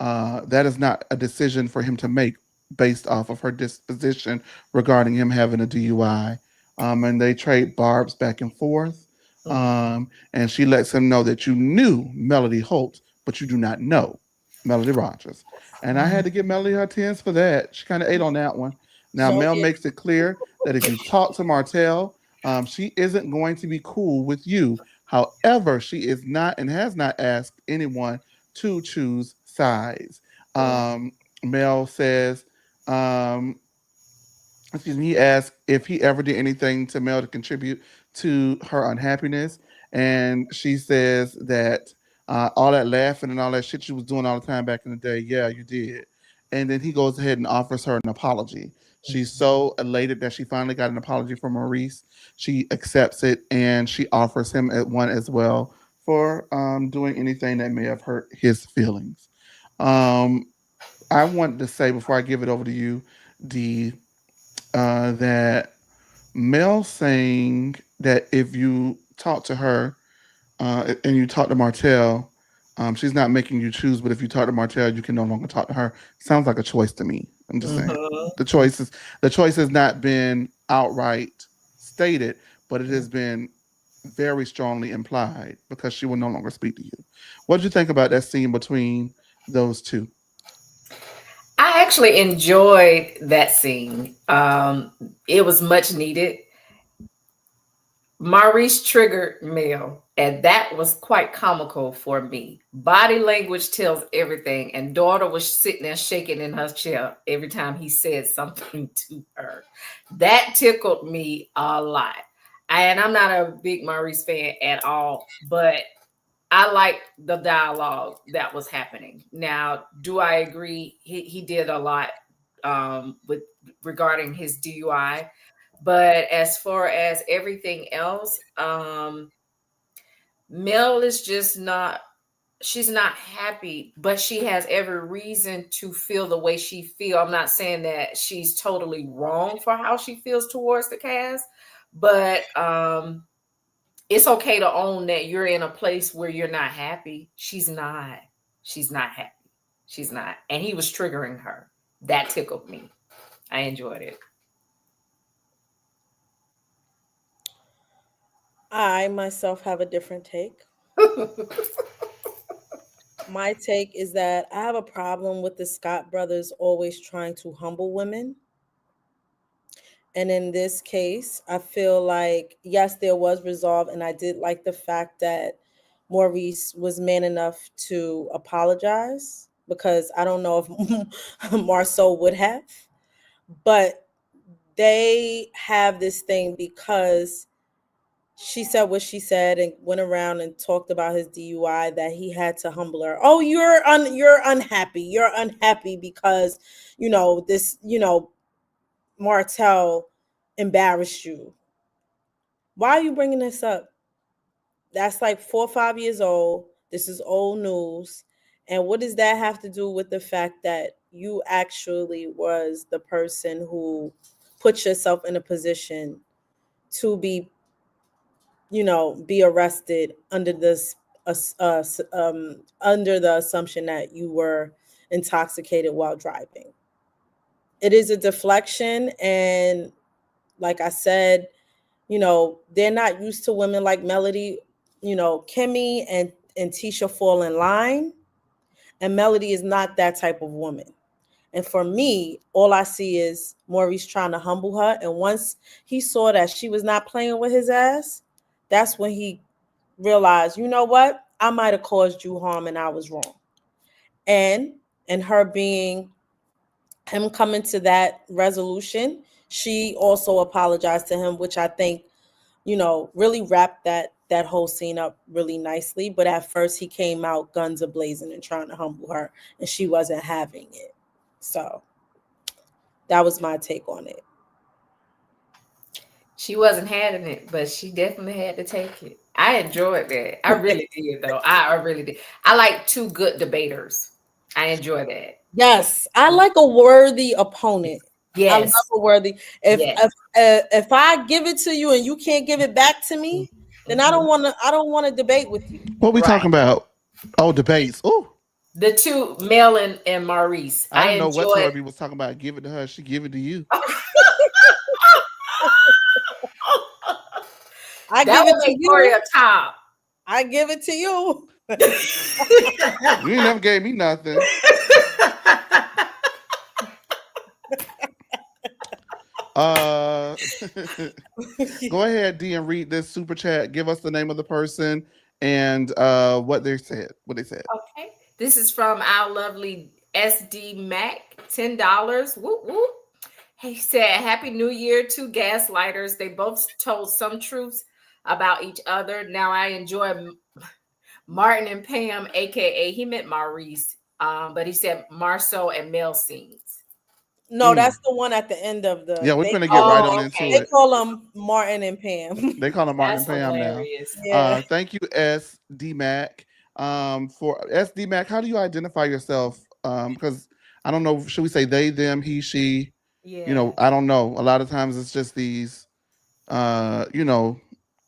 That is not a decision for him to make based off of her disposition regarding him having a DUI. And they trade barbs back and forth. And she lets him know that you knew Melody Holt, but you do not know Melody Rogers. And I had to give Melody her tens for that. She kind of ate on that one. Now, So Mel yeah, makes it clear that if you talk to Martell, she isn't going to be cool with you. However, she is not and has not asked anyone to choose sides. Right. Um, Mel says, um, excuse me, he asked if he ever did anything to Mel to contribute to her unhappiness. And she says that all that laughing and all that shit she was doing all the time back in the day, yeah, you did. And then he goes ahead and offers her an apology. She's so elated that she finally got an apology from Maurice. She accepts it and she offers him one as well for doing anything that may have hurt his feelings. Um, I wanted to say before I give it over to you, D, that Mel saying that if you talk to her and you talk to Martell, she's not making you choose, but if you talk to Martell, you can no longer talk to her. Sounds like a choice to me. I'm just saying. Mhm. The choice is the choice has not been outright stated, but it has been very strongly implied because she will no longer speak to you. What did you think about that scene between those two? I actually enjoyed that scene. It was much needed. Maurice triggered Mel, and that was quite comical for me. Body language tells everything, and daughter was sitting there shaking in her chair every time he said something to her. That tickled me a lot. And I'm not a big Maurice fan at all, but I like the dialogue that was happening. Now, do I agree? He did a lot with regarding his DUI, but as far as everything else, Mel is just not. She's not happy, but she has every reason to feel the way she feel. I'm not saying that she's totally wrong for how she feels towards the cast, but it's okay to own that you're in a place where you're not happy. She's not. She's not happy. She's not. And he was triggering her. That tickled me. I enjoyed it. I myself have a different take. My take is that I have a problem with the Scott brothers always trying to humble women. And in this case, I feel like, yes, there was resolve. And I did like the fact that Maurice was man enough to apologize because I don't know if Marceau would have. But they have this thing because she said what she said and went around and talked about his DUI that he had to humble her. Oh, you're unhappy. You're unhappy because this Martell embarrassed you. Why are you bringing this up? That's like 4 or 5 years old. This is old news. And what does that have to do with the fact that you actually was the person who put yourself in a position to be arrested under this under the assumption that you were intoxicated while driving? It is a deflection, and like I said, they're not used to women like Melody. Kimmy and Tisha fall in line, and Melody is not that type of woman. And for me, all I see is Maurice trying to humble her. And once he saw that she was not playing with his ass, that's when he realized, you know what? I might have caused you harm and I was wrong. And her being him coming to that resolution, she also apologized to him, which I think, really wrapped that whole scene up really nicely. But at first he came out guns a blazing and trying to humble her, and she wasn't having it. So that was my take on it. She wasn't having it, but she definitely had to take it. I enjoyed that. I really did, though. I really did. I like two good debaters. I enjoy that. Yes, I like a worthy opponent. I love Yes. a worthy. If Yes. if if I give it to you and you can't give it back to me, then I Mhm. don't want to. I don't want to debate with you. What we Right. talking about? Oh, debates. Oh, The two, Mel and Maurice. I I didn't know what enjoyed. Torby was talking about. Give it to her. She give it to you. I That give it would to make Tori you. a top. I give it to you. You ain't never gave me nothing. Uh, go ahead, D, and read this super chat. Give us the name of the person and what they said. What they said. Okay. This is from our lovely SD Mac, $10. Whoop whoop. He said, Happy New Year to gaslighters. They both told some truths about each other. Now I enjoy Martin and Pam, aka he meant Maurice. But he said Marceau and Mel scenes. No, Mm. that's the one at the end of Yeah, the. we're They gonna get call right them. on Oh, into They okay. it. call them Martin and Pam. They call him Martin and That's Pam now. hilarious. Yeah. Thank you, SD Mac. For SD Mac, how do you identify yourself? Because I don't know. Should we say they, them, he, she? Yeah. I don't know. A lot of times it's just these you know,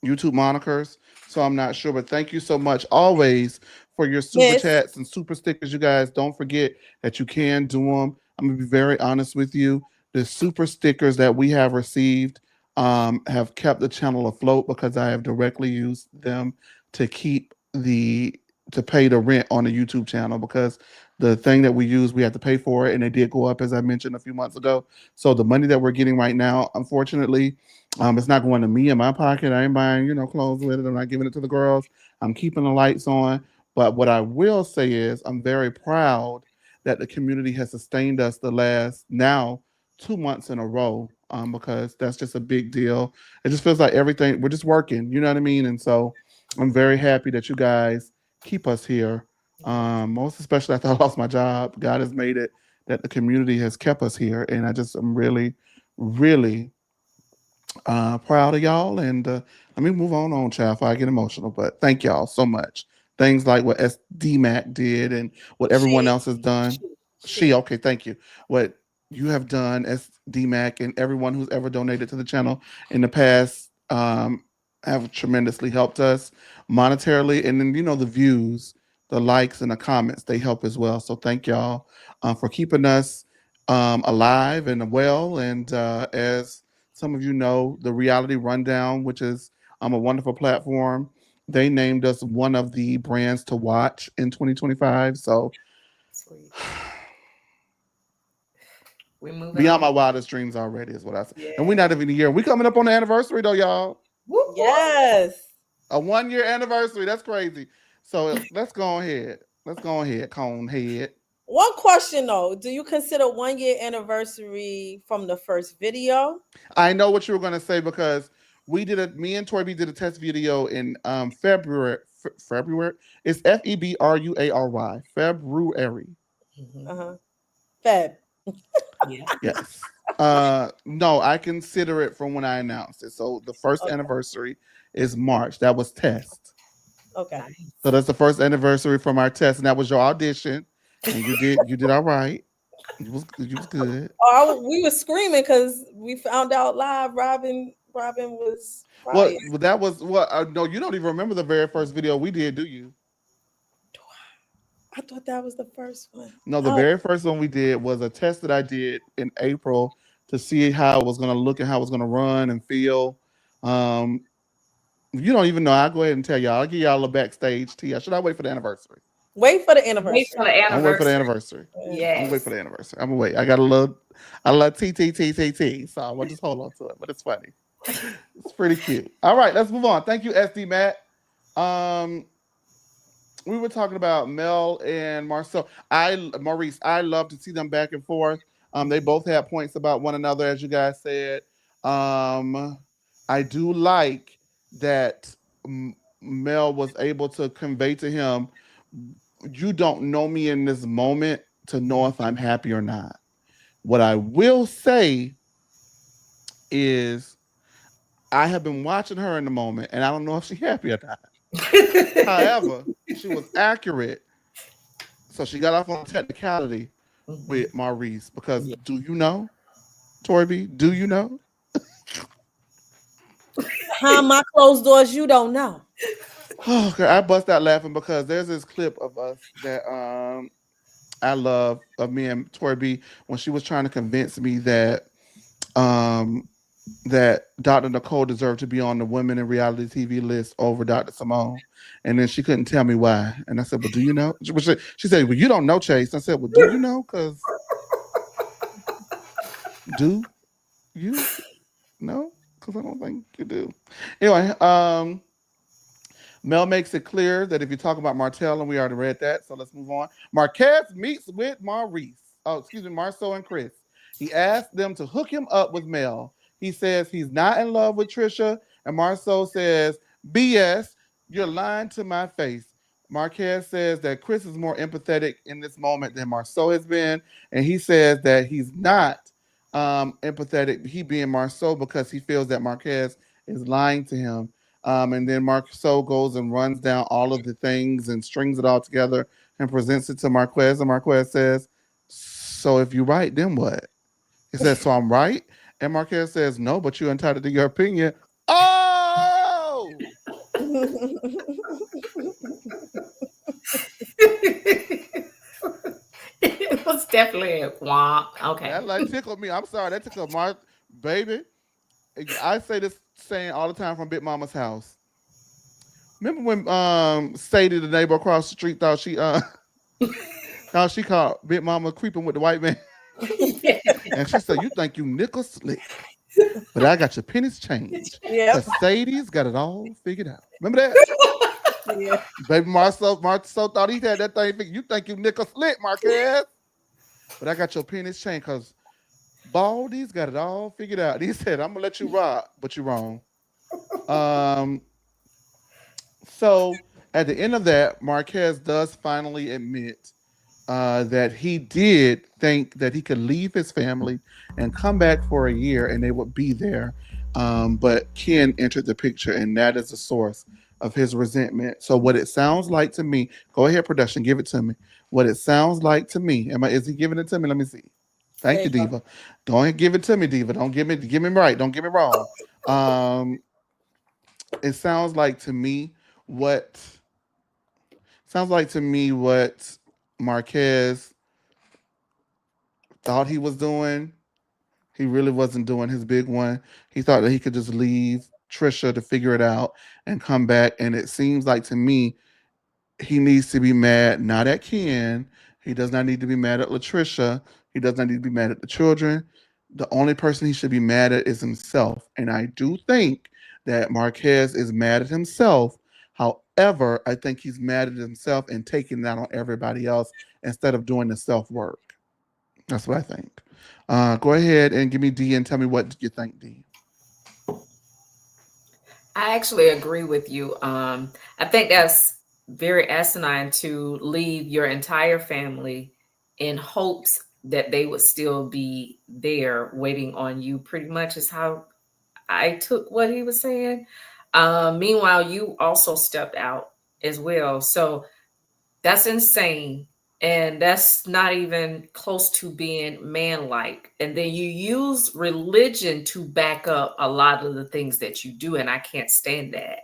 YouTube monikers. So I'm not sure, but thank you so much always for your super Yes. chats and super stickers. You guys don't forget that you can do them. I'm gonna be very honest with you. The super stickers that we have received have kept the channel afloat because I have directly used them to keep to pay the rent on the YouTube channel because the thing that we use we have to pay for it and it did go up as I mentioned a few months ago. So the money that we're getting right now, unfortunately, it's not going to me in my pocket. I ain't buying, clothes with it. I'm not giving it to the girls. I'm keeping the lights on. But what I will say is I'm very proud that the community has sustained us the last now 2 months in a row because that's just a big deal. It just feels like everything, we're just working, you know what I mean? And so I'm very happy that you guys keep us here. Most especially after I lost my job. God has made it that the community has kept us here. And I'm really, really proud of y'all. And let me move on, child, before I get emotional. But thank y'all so much. Things like what SDMAC did and what everyone She, else has done. she. Okay, thank you. What you have done, SDMAC, and everyone who's ever donated to the channel in the past have tremendously helped us monetarily. And then, the views, the likes, and the comments, they help as well. So thank y'all for keeping us alive and well. And as some of you know, the Reality Rundown, which is a wonderful platform. They named us one of the brands to watch in 2025. So Sweet. We moving beyond on. my wildest dreams already is what I said. And we're Yeah. not even a year. We coming up on the anniversary though, y'all. Whoop, Yes. A 1 year anniversary. That's crazy. So let's go ahead. Let's go ahead, cone head. One question though: do you consider 1 year anniversary from the first video? I know what you were gonna say because me and Torby did a test video in February. February. It's February. February. Uh huh. Feb. Yeah. Yes. No, I consider it from when I announced it. So the first Okay. anniversary is March. That was test. Okay. Nice. So that's the first anniversary from our test, and that was your audition, and you did all right. You was good. We were screaming because we found out live. Robin was Well, fired. that was what. No, you don't even remember the very first video we did, do you? I thought that was the first one. No, the Oh, very first one we did was a test that I did in April to see how it was going to look and how it was going to run and feel. Um, you don't even know. I'll go ahead and tell y'all. I'll give y'all a backstage tea. Should I wait for the anniversary? wait for the Wait anniversary. for the I'm gonna wait for the anniversary. anniversary. I'm gonna wait for Yes. the anniversary. I'm gonna wait. I got a little T. So I'm gonna just hold on to it. But it's funny. It's pretty cute. All right, let's move on. Thank you, SD Matt. Um, we were talking about Mel and Marcel. Maurice. I love to see them back and forth. They both had points about one another, as you guys said. I do like that Mel was able to convey to him, you don't know me in this moment to know if I'm happy or not. What I will say is I have been watching her in the moment, and I don't know if she's happy or not. However, she was accurate, so she got off on a technicality Mhm. with Maurice. Because Yeah. do you know, Torby? Do you know? Behind my closed doors, you don't know. Oh, God, I bust out laughing because there's this clip of us that I love of me and Torby when she was trying to convince me um that Dr. Nicole deserved to be on the Women in Reality TV list over Dr. Simone. And then she couldn't tell me why. And I said, "Well, do you know?" She said, "Well, you don't know, Chase." I said, "Well, do you know? Because do you know? Because I don't think you do." Anyway, Mel makes it clear that if you talk about Martell, and we already read that, so let's move on. Marquez meets with Maurice. Oh, excuse me, Marceau and Chris. He asked them to hook him up with Mel. He says he's not in love with Tricia, and Marceau says, "BS, you're lying to my face." Marquez says that Chris is more empathetic in this moment than Marceau has been, and he says that he's not empathetic, he being Marceau, because he feels that Marquez is lying to him. And then Marceau goes and runs down all of the things and strings it all together and presents it to Marquez. And Marquez says, "So if you're right, then what?" He says, "So I'm right?" And Marquez says, "No, but you're entitled to your opinion." Oh! It was definitely a womp. That Okay. like tickled me. I'm sorry, that tickled my baby. I say this saying all the time from Big Mama's house. Remember when Sadie, the neighbor across the street, thought she caught Big Mama creeping with the white man? And she said, "You think you nickel slick, but I got your pennies changed. Yep. Because Sadie's got it all figured out." Remember that? Yeah. Baby Marcel thought he had that thing figured. "You think you nickel slick, Marquez, but I got your pennies changed because Baldy's got it all figured out." And he said, "I'm going to let you rock, but you're wrong." Um, so at the end of that, Marquez does finally admit that he did think that he could leave his family and come back for a year and they would be there. But Ken entered the picture, and that is the source of his resentment. So, what it sounds like to me, go ahead, production, give it to me. What it sounds like to me, is he giving it to me? Let me see. There Thank you you, go. Diva. Go ahead, give it to me, Diva. Don't give me right. Don't get me wrong. Um, it what sounds like to me what Marquez thought he was doing. He really wasn't doing his big one. He thought that he could just leave Trisha to figure it out and come back. And it seems like to me, he needs to be mad not at Ken. He does not need to be mad at Latricia. He does not need to be mad at the children. The only person he should be mad at is himself. And I do think that Marquez is mad at himself. However, I think he's mad at himself and taking that on everybody else instead of doing the self work. That's what I think. Go ahead and give me D and tell me what you think, D. I actually agree with you. I think that's very asinine to leave your entire family in hopes that they would still be there waiting on you, pretty much is how I took what he was saying. Meanwhile, you also stepped out as well. So that's insane. And that's not even close to being man-like. And then you use religion to back up a lot of the things that you do. And I can't stand that.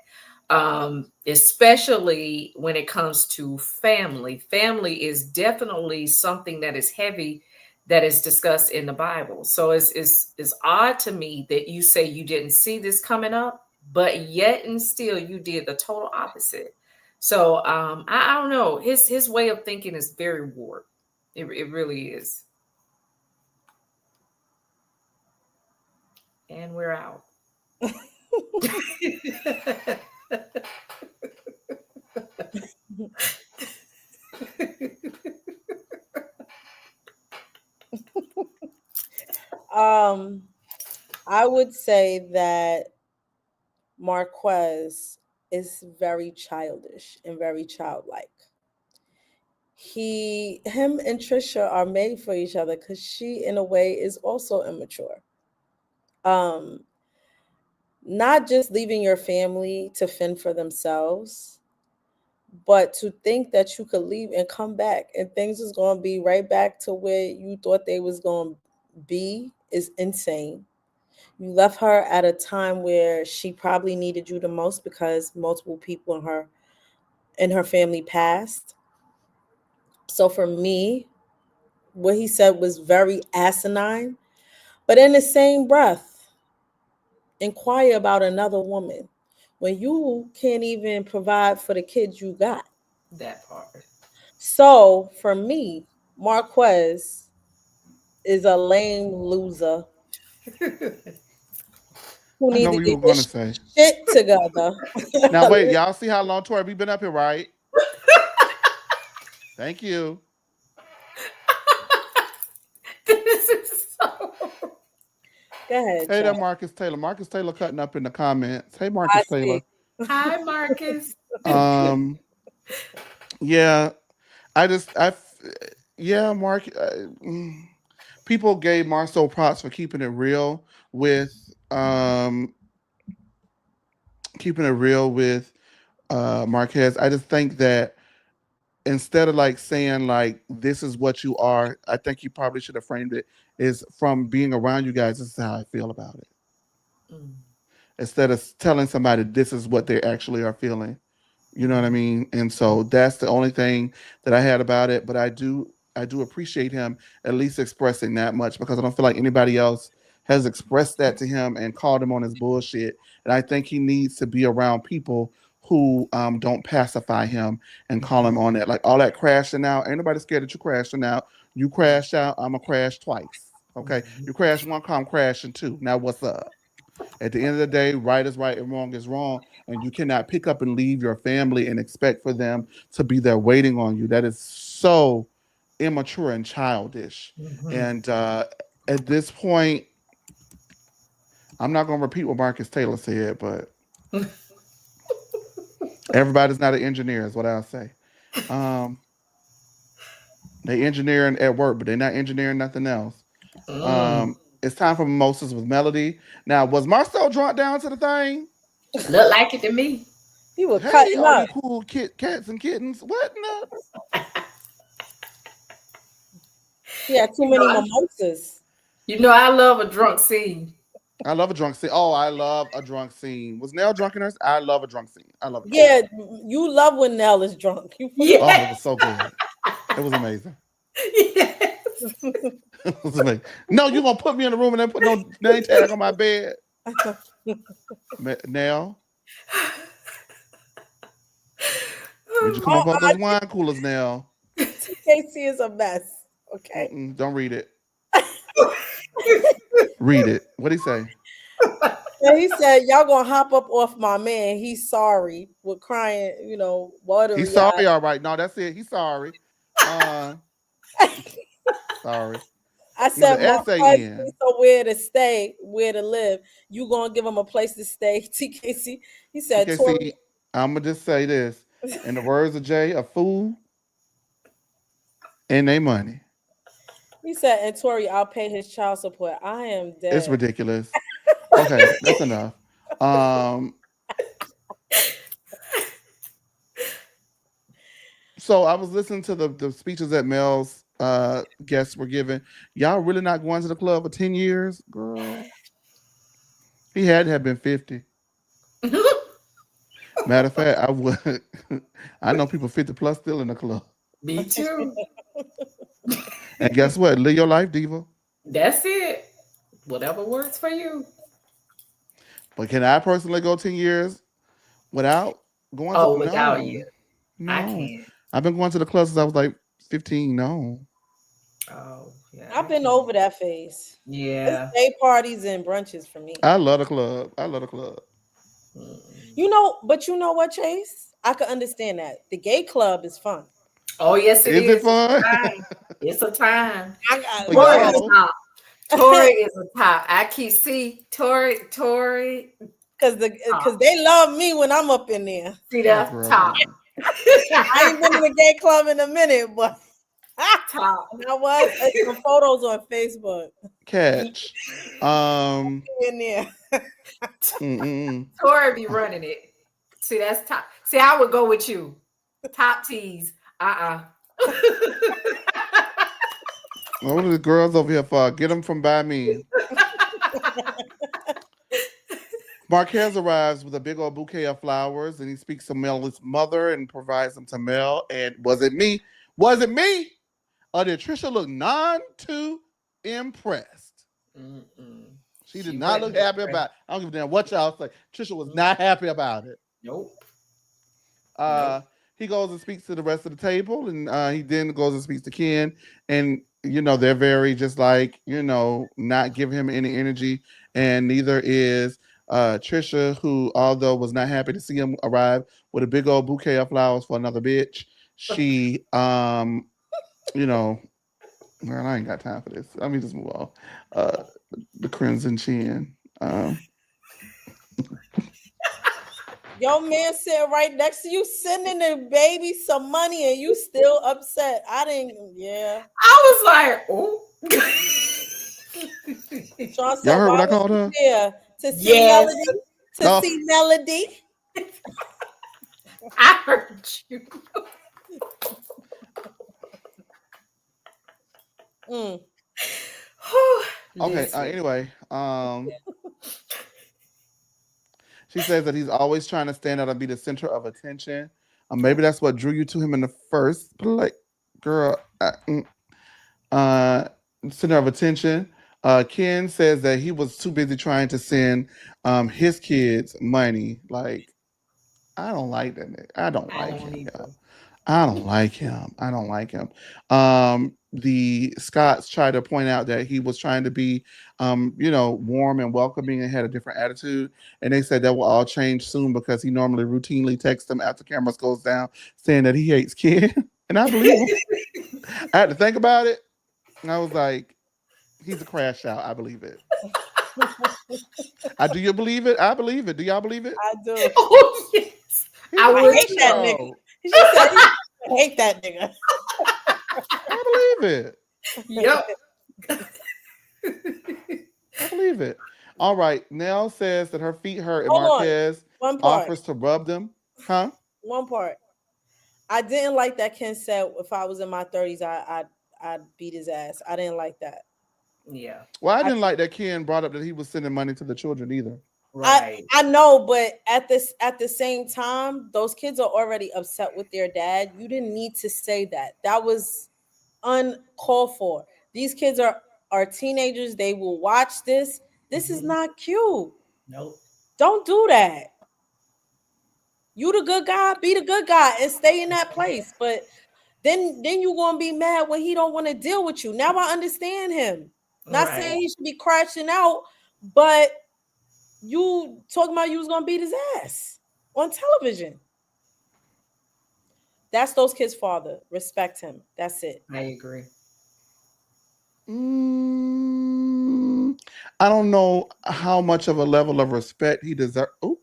Especially when it comes to family. Family is definitely something that is heavy that is discussed in the Bible. So it's odd to me that you say you didn't see this coming up, but yet and still you did the total opposite. So I don't know. His way of thinking is very warped. It really is. And we're out. Um, I would say that Marquez is very childish and very childlike. Him and Trisha are made for each other because she, in a way, is also immature. Um, not just leaving your family to fend for themselves, but to think that you could leave and come back and things is going to be right back to where you thought they was going to be is insane. You left her at a time where she probably needed you the most because multiple people in her family passed. So for me, what he said was very asinine. But in the same breath, inquire about another woman when you can't even provide for the kids you got. That part. So for me, Marquez is a lame loser who I need know to what you get were gonna his say. shit together. Now wait, y'all see how long Tori we been up here, right? Thank you. This is so. Go ahead, Hey there, Chad. Marcus Taylor. Marcus Taylor cutting up in the comments. Hey, I Marcus Taylor. see. Hi, Marcus. Um, yeah, I just, yeah, Mark. People gave Marcel props for keeping it real with, keeping it real with Marquez. I just think that instead of like saying like this is what you are, I think you probably should have framed it is from being around you guys. This is how I feel about it. Mm, Instead of telling somebody this is what they actually are feeling. You know what I mhm, mean? And so that's the only thing that I had about it. But I do appreciate him at least expressing that much because I don't feel like anybody else has expressed that to him and called him on his bullshit. And I think he needs to be around people who don't pacify him and call mhm, him on that. Like all that crashing out. Ain't nobody scared that you crashing out. You crash out, I'm gonna crash twice. Okay. mhm, You crash one, I'm crashing two. Now what's up? At the end of the day, right is right and wrong is wrong. And you cannot pick up and leave your family and expect for them to be there waiting on you. That is so immature and childish. mhm. And at this point, I'm not going to repeat what Marcus Taylor said, but everybody's not an engineer, is what I'll say. Um, they engineering at work, but they're not engineering nothing else. Mm. It's time for mimosas with Melody. Now, was Marcel drunk down to the thing? Look like it to me. He was Hey, cutting all up. you cool cats and kittens. What in the He had too You know, many mimosas. I love a drunk scene. I love a drunk scene. Oh, I love a drunk scene. Was Nell drunk in hers? I love a drunk scene. I love a drunk Yeah, scene. you love when Nell is drunk. You forget. Oh, Yeah. it was so good. It was amazing. Yes. It was amazing. No, you gonna put me in the room and then put no name tag on my bed. Nell, did you come Oh, up off those wine coolers, Nell? TKC is a mess. Okay. Don't read it. Read it. What'd he say? And he said, y'all gonna hop up off my man. He's sorry with crying, He's watery sorry, eyes. all right. No, that's it. He's sorry. Uh, sorry. I He's said, an my essay husband in. needs somewhere to stay, where to live. You gonna give him a place to stay, TKC? He said, Tori. TKC, I'm gonna just say this. In the words of Jay, a fool and they money. He said, and Tori, I'll pay his child support. I am It's dead. ridiculous. Okay, that's enough. Um, so I was listening to the speeches that Mel's guests were giving. Y'all really not going to the club for 10 years? Girl. He had to have been 50. Matter of fact, I would I know people 50 plus still in the club. Me too. And guess what? Live your life, Diva. That's it. Whatever works for you. But can I personally go 10 years without going to Oh, without no. you. I No. can't. I've been going to the club since I was like 15. No. Oh, yeah, I've I been can't. over that phase. It's Yeah. day parties and brunches for me. I love the club. I love the club. Mm. But you know what, Chase? I could understand that. The gay club is fun. Oh, yes, it Is it is. It's fun? a time. It's a time. I got For Tori is y'all. top. Tori is a top. I keep see Tori because top. they love me when I'm up in there. See Oh that girl, top. bye. I ain't been in a gay club in a minute, but Top. And I was some photos on Facebook. Catch. In there. Tori be running it. See, that's top. See, I would go with you. Top tees. What are the girls over here for? Get them from by me. Marquez arrives with a big old bouquet of flowers, and he speaks to Mel's mother and provides them to Mel. And was it me? Was it me? Or did Tricia look none too impressed? She did not look happy about it. I don't give a damn what y'all say. Tricia was not happy about it. Nope. He goes and speaks to the rest of the table, and he then goes and speaks to Ken. And, they're very just like, not giving him any energy. And neither is Tricia, who, although was not happy to see him arrive with a big old bouquet of flowers for another bitch, she, well, I ain't got time for this. Let me just move on. The Crimson Chin. Your man sitting right next to you, sending the baby some money, and you still upset. I was like, oh. Sean said, Y'all heard what I called her? Yeah, to see Melody. See Melody. I heard you. Okay. Anyway, she says that he's always trying to stand out and be the center of attention. Maybe that's what drew you to him in the first place, girl. Center of attention. Ken says that he was too busy trying to send his kids money. Like, I don't like that nigga. I don't like him. I don't like him. The Scots try to point out that he was trying to be, warm and welcoming and had a different attitude. And they said that will all change soon because he normally routinely texts them after cameras goes down saying that he hates Ken. And I believe him. I had to think about it. And I was like, he's a crash out. I believe it. Do you believe it? I believe it. Do y'all believe it? I do. Oh, yes. I would hate that nigga. He just said I hate that nigga. I believe it. Yep. I believe it. All right. Nell says that her feet hurt and Hold on. Marquez offers to rub them. Huh? One part. I didn't like that Ken said if I was in my 30s, I'd beat his ass. I didn't like that. Yeah. Well, I didn't like that Ken brought up that he was sending money to the children either. Right. I know, but at the same time, those kids are already upset with their dad. You didn't need to say that. That was uncalled for. These kids are teenagers. They will watch this. This is not cute. Nope. Don't do that. You the good guy, be the good guy and stay in that place. But then you're gonna be mad when he don't want to deal with you. Now I understand him. Not saying he should be crashing out, but you talking about you was gonna beat his ass on television. That's those kids' father. Respect him. That's it. I agree. I don't know how much of a level of respect he deserves. Oh.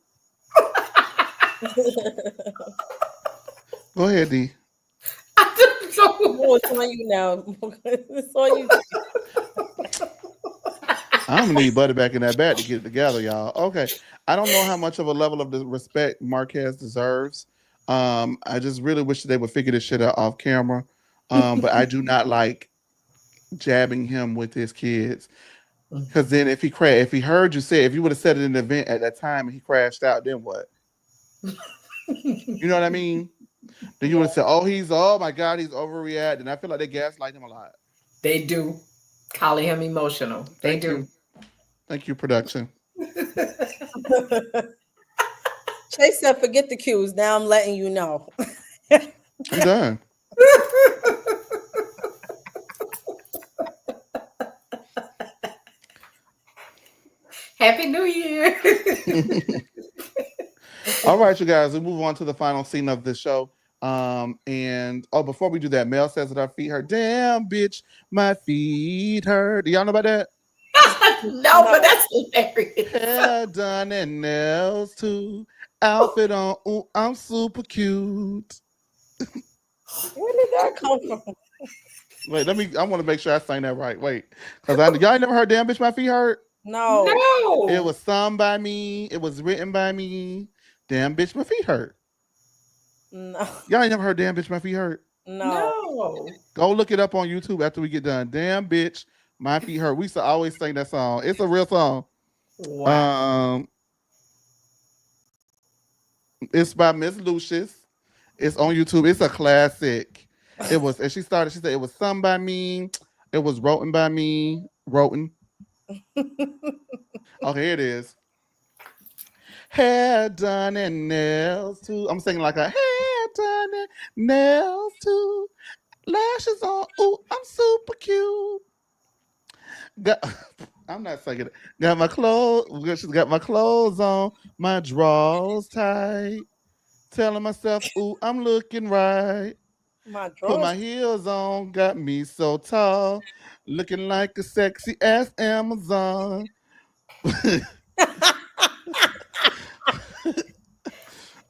Go ahead, D. It's on you now. It's on you. I'm gonna need Buddy back in that bat to get it together, y'all. Okay. I don't know how much of a level of the respect Marquez deserves. I just really wish they would figure this shit out off camera. But I do not like jabbing him with his kids. Because then if he heard you say, if you would have said it in the event at that time and he crashed out, then what? You know what I mean? Then you would have said, oh my God, he's overreacting. I feel like they gaslight him a lot. They do. Calling him emotional. They do. Thank you, production. Chase said, forget the cues. Now I'm letting you know. I'm done. Happy New Year. All right, you guys, we move on to the final scene of the show. Before we do that, Mel says that her feet hurt. Damn, bitch, my feet hurt. Do y'all know about that? No, but that's hilarious. Hair done and nails too. Outfit on. Ooh, I'm super cute. Where did that come from? Wait, let me. I want to make sure I sang that right. Wait, because y'all ain't never heard "Damn Bitch My Feet Hurt." No, It No. was sung by me. It was written by me. Damn bitch, my feet hurt. no, Y'all ain't never heard "Damn Bitch My Feet Hurt." no. No. Go look it up on YouTube after we get done. Damn bitch, my feet hurt. We used to always sing that song. It's a real song. Wow. Um, it's by Miss Lucius. It's on YouTube. It's a classic. It was, and she started. She said it was sung by me. It was written by me. Written. Okay, here it is. Hair done and nails too. I'm singing like a hair done and nails too. Lashes on. Ooh, I'm super cute. Got, I'm not singing it. Got my clothes. She's got my clothes on. My drawers tight. Telling myself, ooh, I'm looking right. My Put drawers. my heels on. Got me so tall. Looking like a sexy ass Amazon.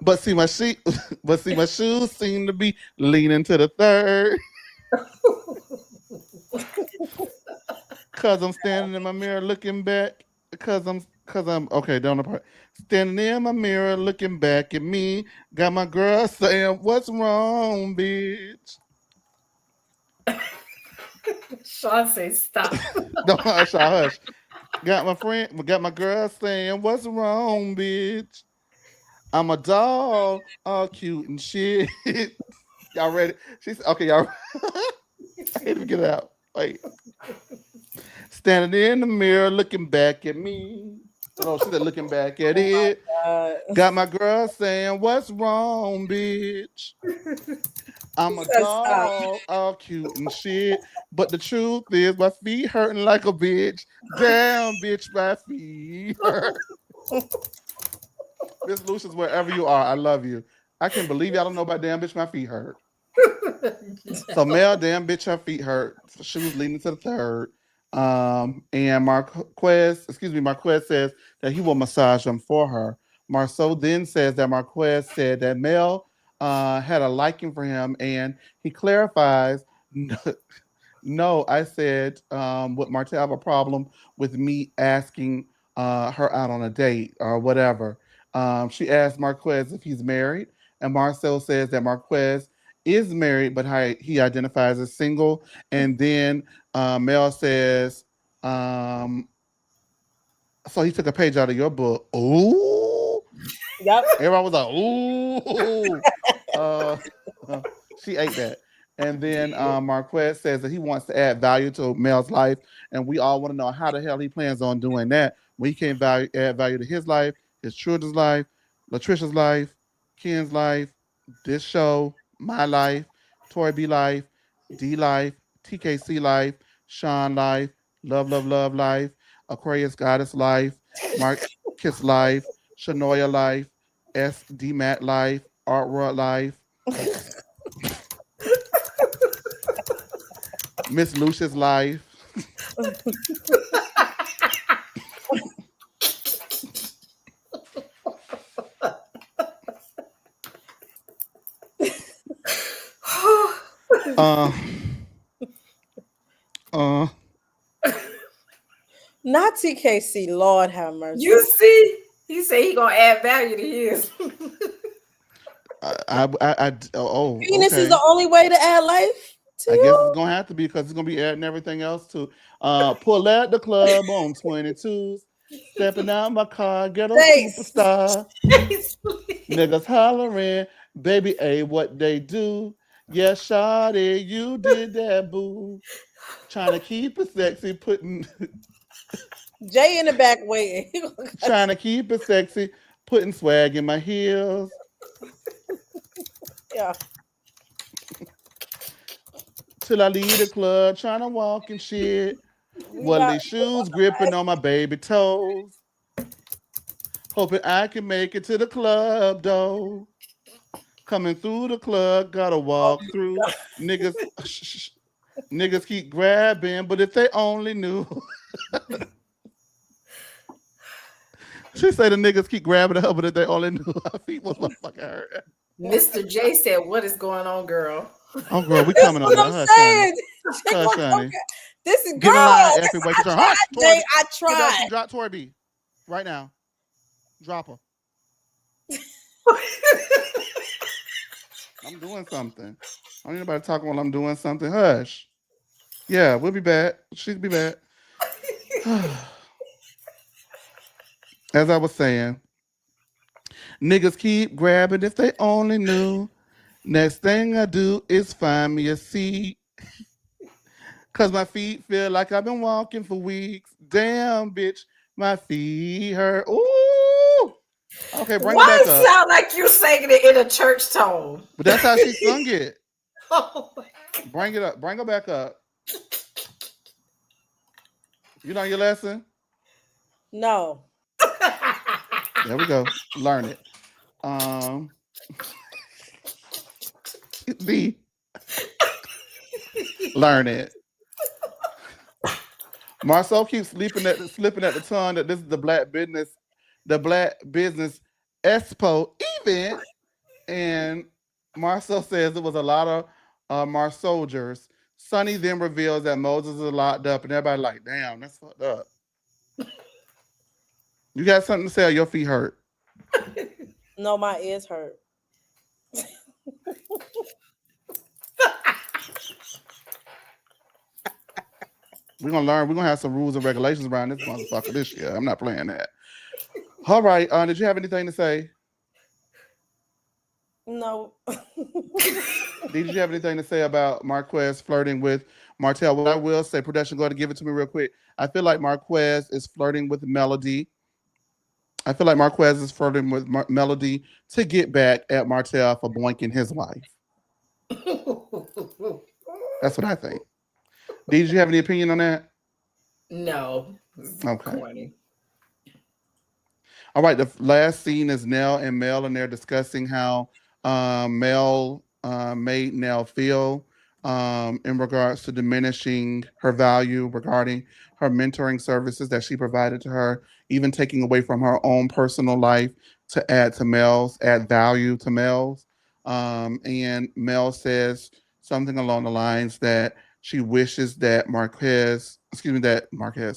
But see my sheet, but see my shoes seem to be leaning to the third. Cause I'm standing in my mirror looking back. Cause I'm okay. Down the part. Standing in my mirror looking back at me. Got my girl saying, "What's wrong, bitch?" Sean say stop. Don't hush, I hush. Got my girl saying, "What's wrong, bitch?" I'm a doll, all cute and shit. Y'all ready? She's okay. Y'all. I can't even get it out. Wait. Standing in the mirror looking back at me. Oh, she said looking back at Oh my it. god. Got my girl saying, "What's wrong, bitch?" He I'm a said stop. dog, all cute and shit. But the truth is, my feet hurting like a bitch. Damn, bitch, my feet hurt. Miss Lucius, wherever you are, I love you. I can't believe y'all don't know about damn bitch, my feet hurt. So Mel, damn bitch, her feet hurt. Shoes leading to the third. And Marquez says that he will massage them for her. Marceau then says that Marquez said that Mel had a liking for him, and he clarifies, no, I said, would Martell have a problem with me asking her out on a date or whatever? She asked Marquez if he's married, and Marcel says that Marquez is married, but he identifies as single. And then Mel says, um, so he took a page out of your book. Ooh. Yep. Everyone was like, ooh. Uh, she ate that. And then Marquez says that he wants to add value to Mel's life. And we all want to know how the hell he plans on doing that. We can't add value to his life, his children's life, Latricia's life, Ken's life, this show, my life, Tori B life, D life, TKC life, Sean life, Love, Love, Love life, Aquarius Goddess life, Mark Kiss life, Shanoya life, SD Matt life, Art World life, Miss Lucia's life. Uh, uh, Not TKC. Lord have mercy. You see, he said he gonna add value to his. oh, Venus is okay. the only way to add life to I guess it's you. gonna have to be because it's gonna be adding everything else too. Pull at the club on 22s, stepping out my car, ghetto Stace. superstar. Niggas hollering, baby, A, what they do? Yeah, shawty, you did that, boo. Trying to keep it sexy, Jay in the back waiting. trying to keep it sexy, putting swag in my heels. Yeah. Till I leave the club, trying to walk and shit. We Well, got these shoes gripping on my baby toes. Hoping I can make it to the club, though. Coming through the club, gotta walk through. Niggas, niggas keep grabbing, but if they only knew. She say the niggas keep grabbing her, but if they only knew her feet was motherfucking hurt. Mr. J said, "What is going on, girl?" Oh, girl, we That's coming over what there. I'm Hush, honey. saying. She Hush, gonna come honey. get- This is Get in line girl. every way I to turn. Hush, tried, Jay. Torby. I Get that tried. shit. Drop Torby right now. Drop her. I'm doing something. I don't need nobody talking while I'm doing something. Hush. Yeah, we'll be back. She'll be back. As I was saying, niggas keep grabbing if they only knew. Next thing I do is find me a seat. Cause my feet feel like I've been walking for weeks. Damn, bitch, my feet hurt. Ooh. Okay, bring her Why back it up. sound like you singing it in a church tone? But that's how she sung it. Oh my Bring it up. Bring her back up. You know your lesson? No. There we go. Learn it. Um B. Learn it. Marcel keeps slipping at the tongue that this is the Black Business Expo event. And Marcel says it was a lot of Mar soldiers. Sonny then reveals that Moses is locked up, and everybody like, damn, that's fucked up. You got something to say or your feet hurt? No, my ears hurt. We're gonna learn. We're gonna have some rules and regulations around this motherfucker this year. I'm not playing that. All right. Did you have anything to say? No. Did you have anything to say about Marquez flirting with Martell? What I will say, production, go ahead and give it to me real quick. I feel like Marquez is flirting with Melody. I feel like Marquez is flirting with Melody to get back at Martell for boinking his wife. God. That's what I think. Did you have any opinion on that? No. Okay. Corny. All right. The last scene is Nell and Mel, and they're discussing how Mel made Nell feel in regards to diminishing her value regarding her mentoring services that she provided to her, even taking away from her own personal life to add value to Mel's. And Mel says something along the lines that she wishes that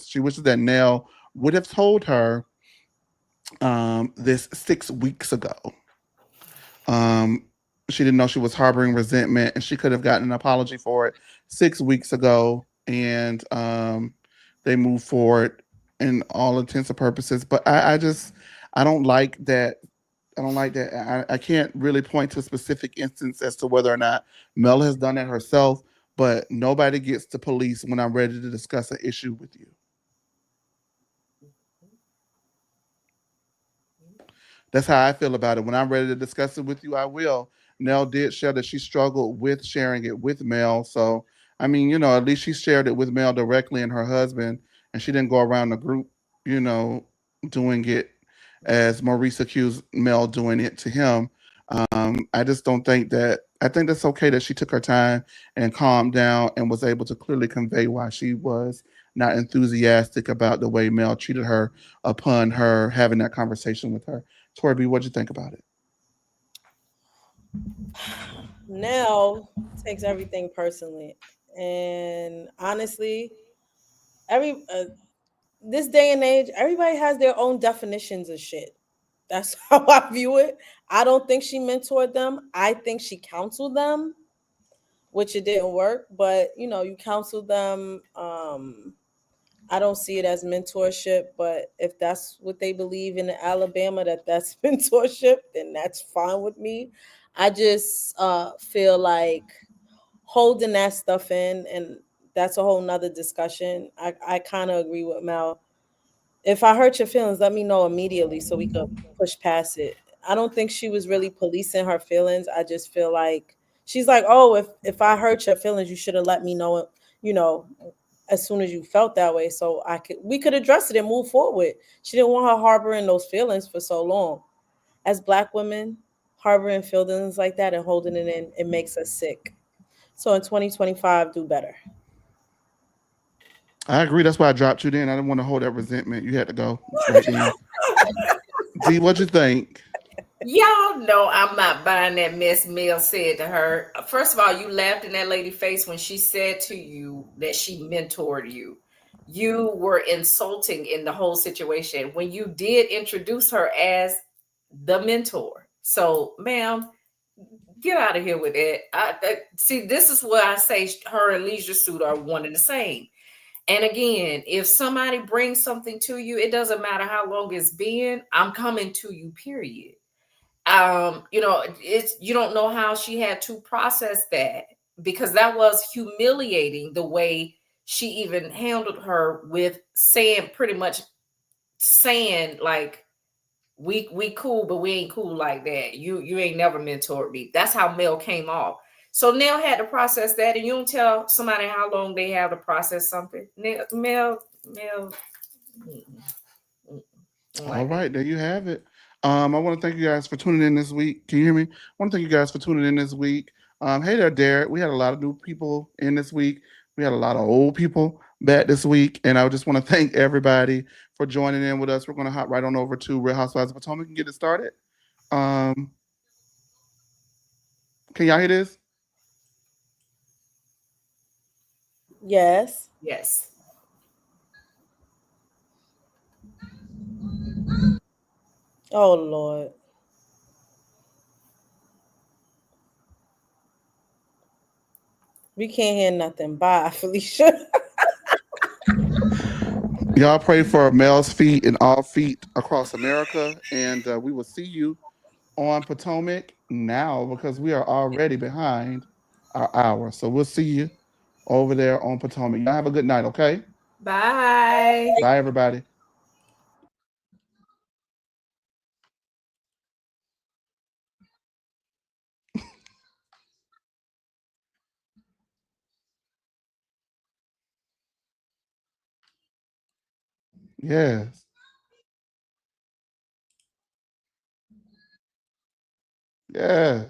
she wishes that Nell would have told her this 6 weeks ago. Um, she didn't know she was harboring resentment, and she could have gotten an apology for it 6 weeks ago, and they moved forward in all intents and purposes. But I don't like that. I don't like that. I can't really point to a specific instance as to whether or not Mel has done that herself, but nobody gets to police when I'm ready to discuss an issue with you. That's how I feel about it. When I'm ready to discuss it with you, I will. Nell did share that she struggled with sharing it with Mel. So, I mean, at least she shared it with Mel directly and her husband, and she didn't go around the group, you know, doing it as Maurice accused Mel doing it to him. I just don't think that, I think that's okay that she took her time and calmed down and was able to clearly convey why she was not enthusiastic about the way Mel treated her upon her having that conversation with her. Torby, what'd you think about it? Nell takes everything personally, and honestly, every this day and age, everybody has their own definitions of shit. That's how I view it. I don't think she mentored them. I think she counseled them, which it didn't work. But you counseled them. I don't see it as mentorship, but if that's what they believe in Alabama, that's mentorship, then that's fine with me. I just feel like holding that stuff in, and that's a whole nother discussion. I kind of agree with Mel. If I hurt your feelings, let me know immediately so we could push past it. I don't think she was really policing her feelings. I just feel like she's like, oh, if I hurt your feelings, you should have let me know, you know, as soon as you felt that way, so we could address it and move forward. She didn't want her harboring those feelings for so long. As Black women, harboring feelings like that and holding it in, it makes us sick. So in 2025, do better. I agree. That's why I dropped you then. I didn't want to hold that resentment. You had to go right then. D, what'd you think? Y'all know I'm not buying that mess Mel said to her. First of all, you laughed in that lady's face when she said to you that she mentored you. You were insulting in the whole situation when you did introduce her as the mentor. So, ma'am, get out of here with it. See, this is where I say her and Leisure Suit are one and the same. And again, if somebody brings something to you, it doesn't matter how long it's been, I'm coming to you, period. It's, you don't know how she had to process that, because that was humiliating the way she even handled her, with saying, pretty much saying like, we cool, but we ain't cool like that. You ain't never mentored me. That's how Mel came off. So Nell had to process that, and you don't tell somebody how long they have to process something. Mel. All right, there you have it. I want to thank you guys for tuning in this week. Can you hear me? I want to thank you guys for tuning in this week. Hey there, Derek. We had a lot of new people in this week. We had a lot of old people back this week, and I just want to thank everybody for joining in with us. We're going to hop right on over to Real Housewives of Potomac and get it started. Can y'all hear this? Yes. Yes. Oh Lord. We can't hear nothing. Bye, Felicia. Y'all pray for Mel's feet and all feet across America, and we will see you on Potomac now, because we are already behind our hour. So we'll see you over there on Potomac. Y'all have a good night, okay? Bye. Bye, everybody. Yes. Yes.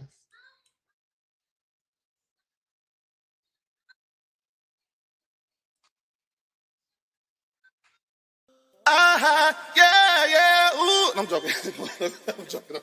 Yeah, yeah. Ooh. I'm joking. I'm joking.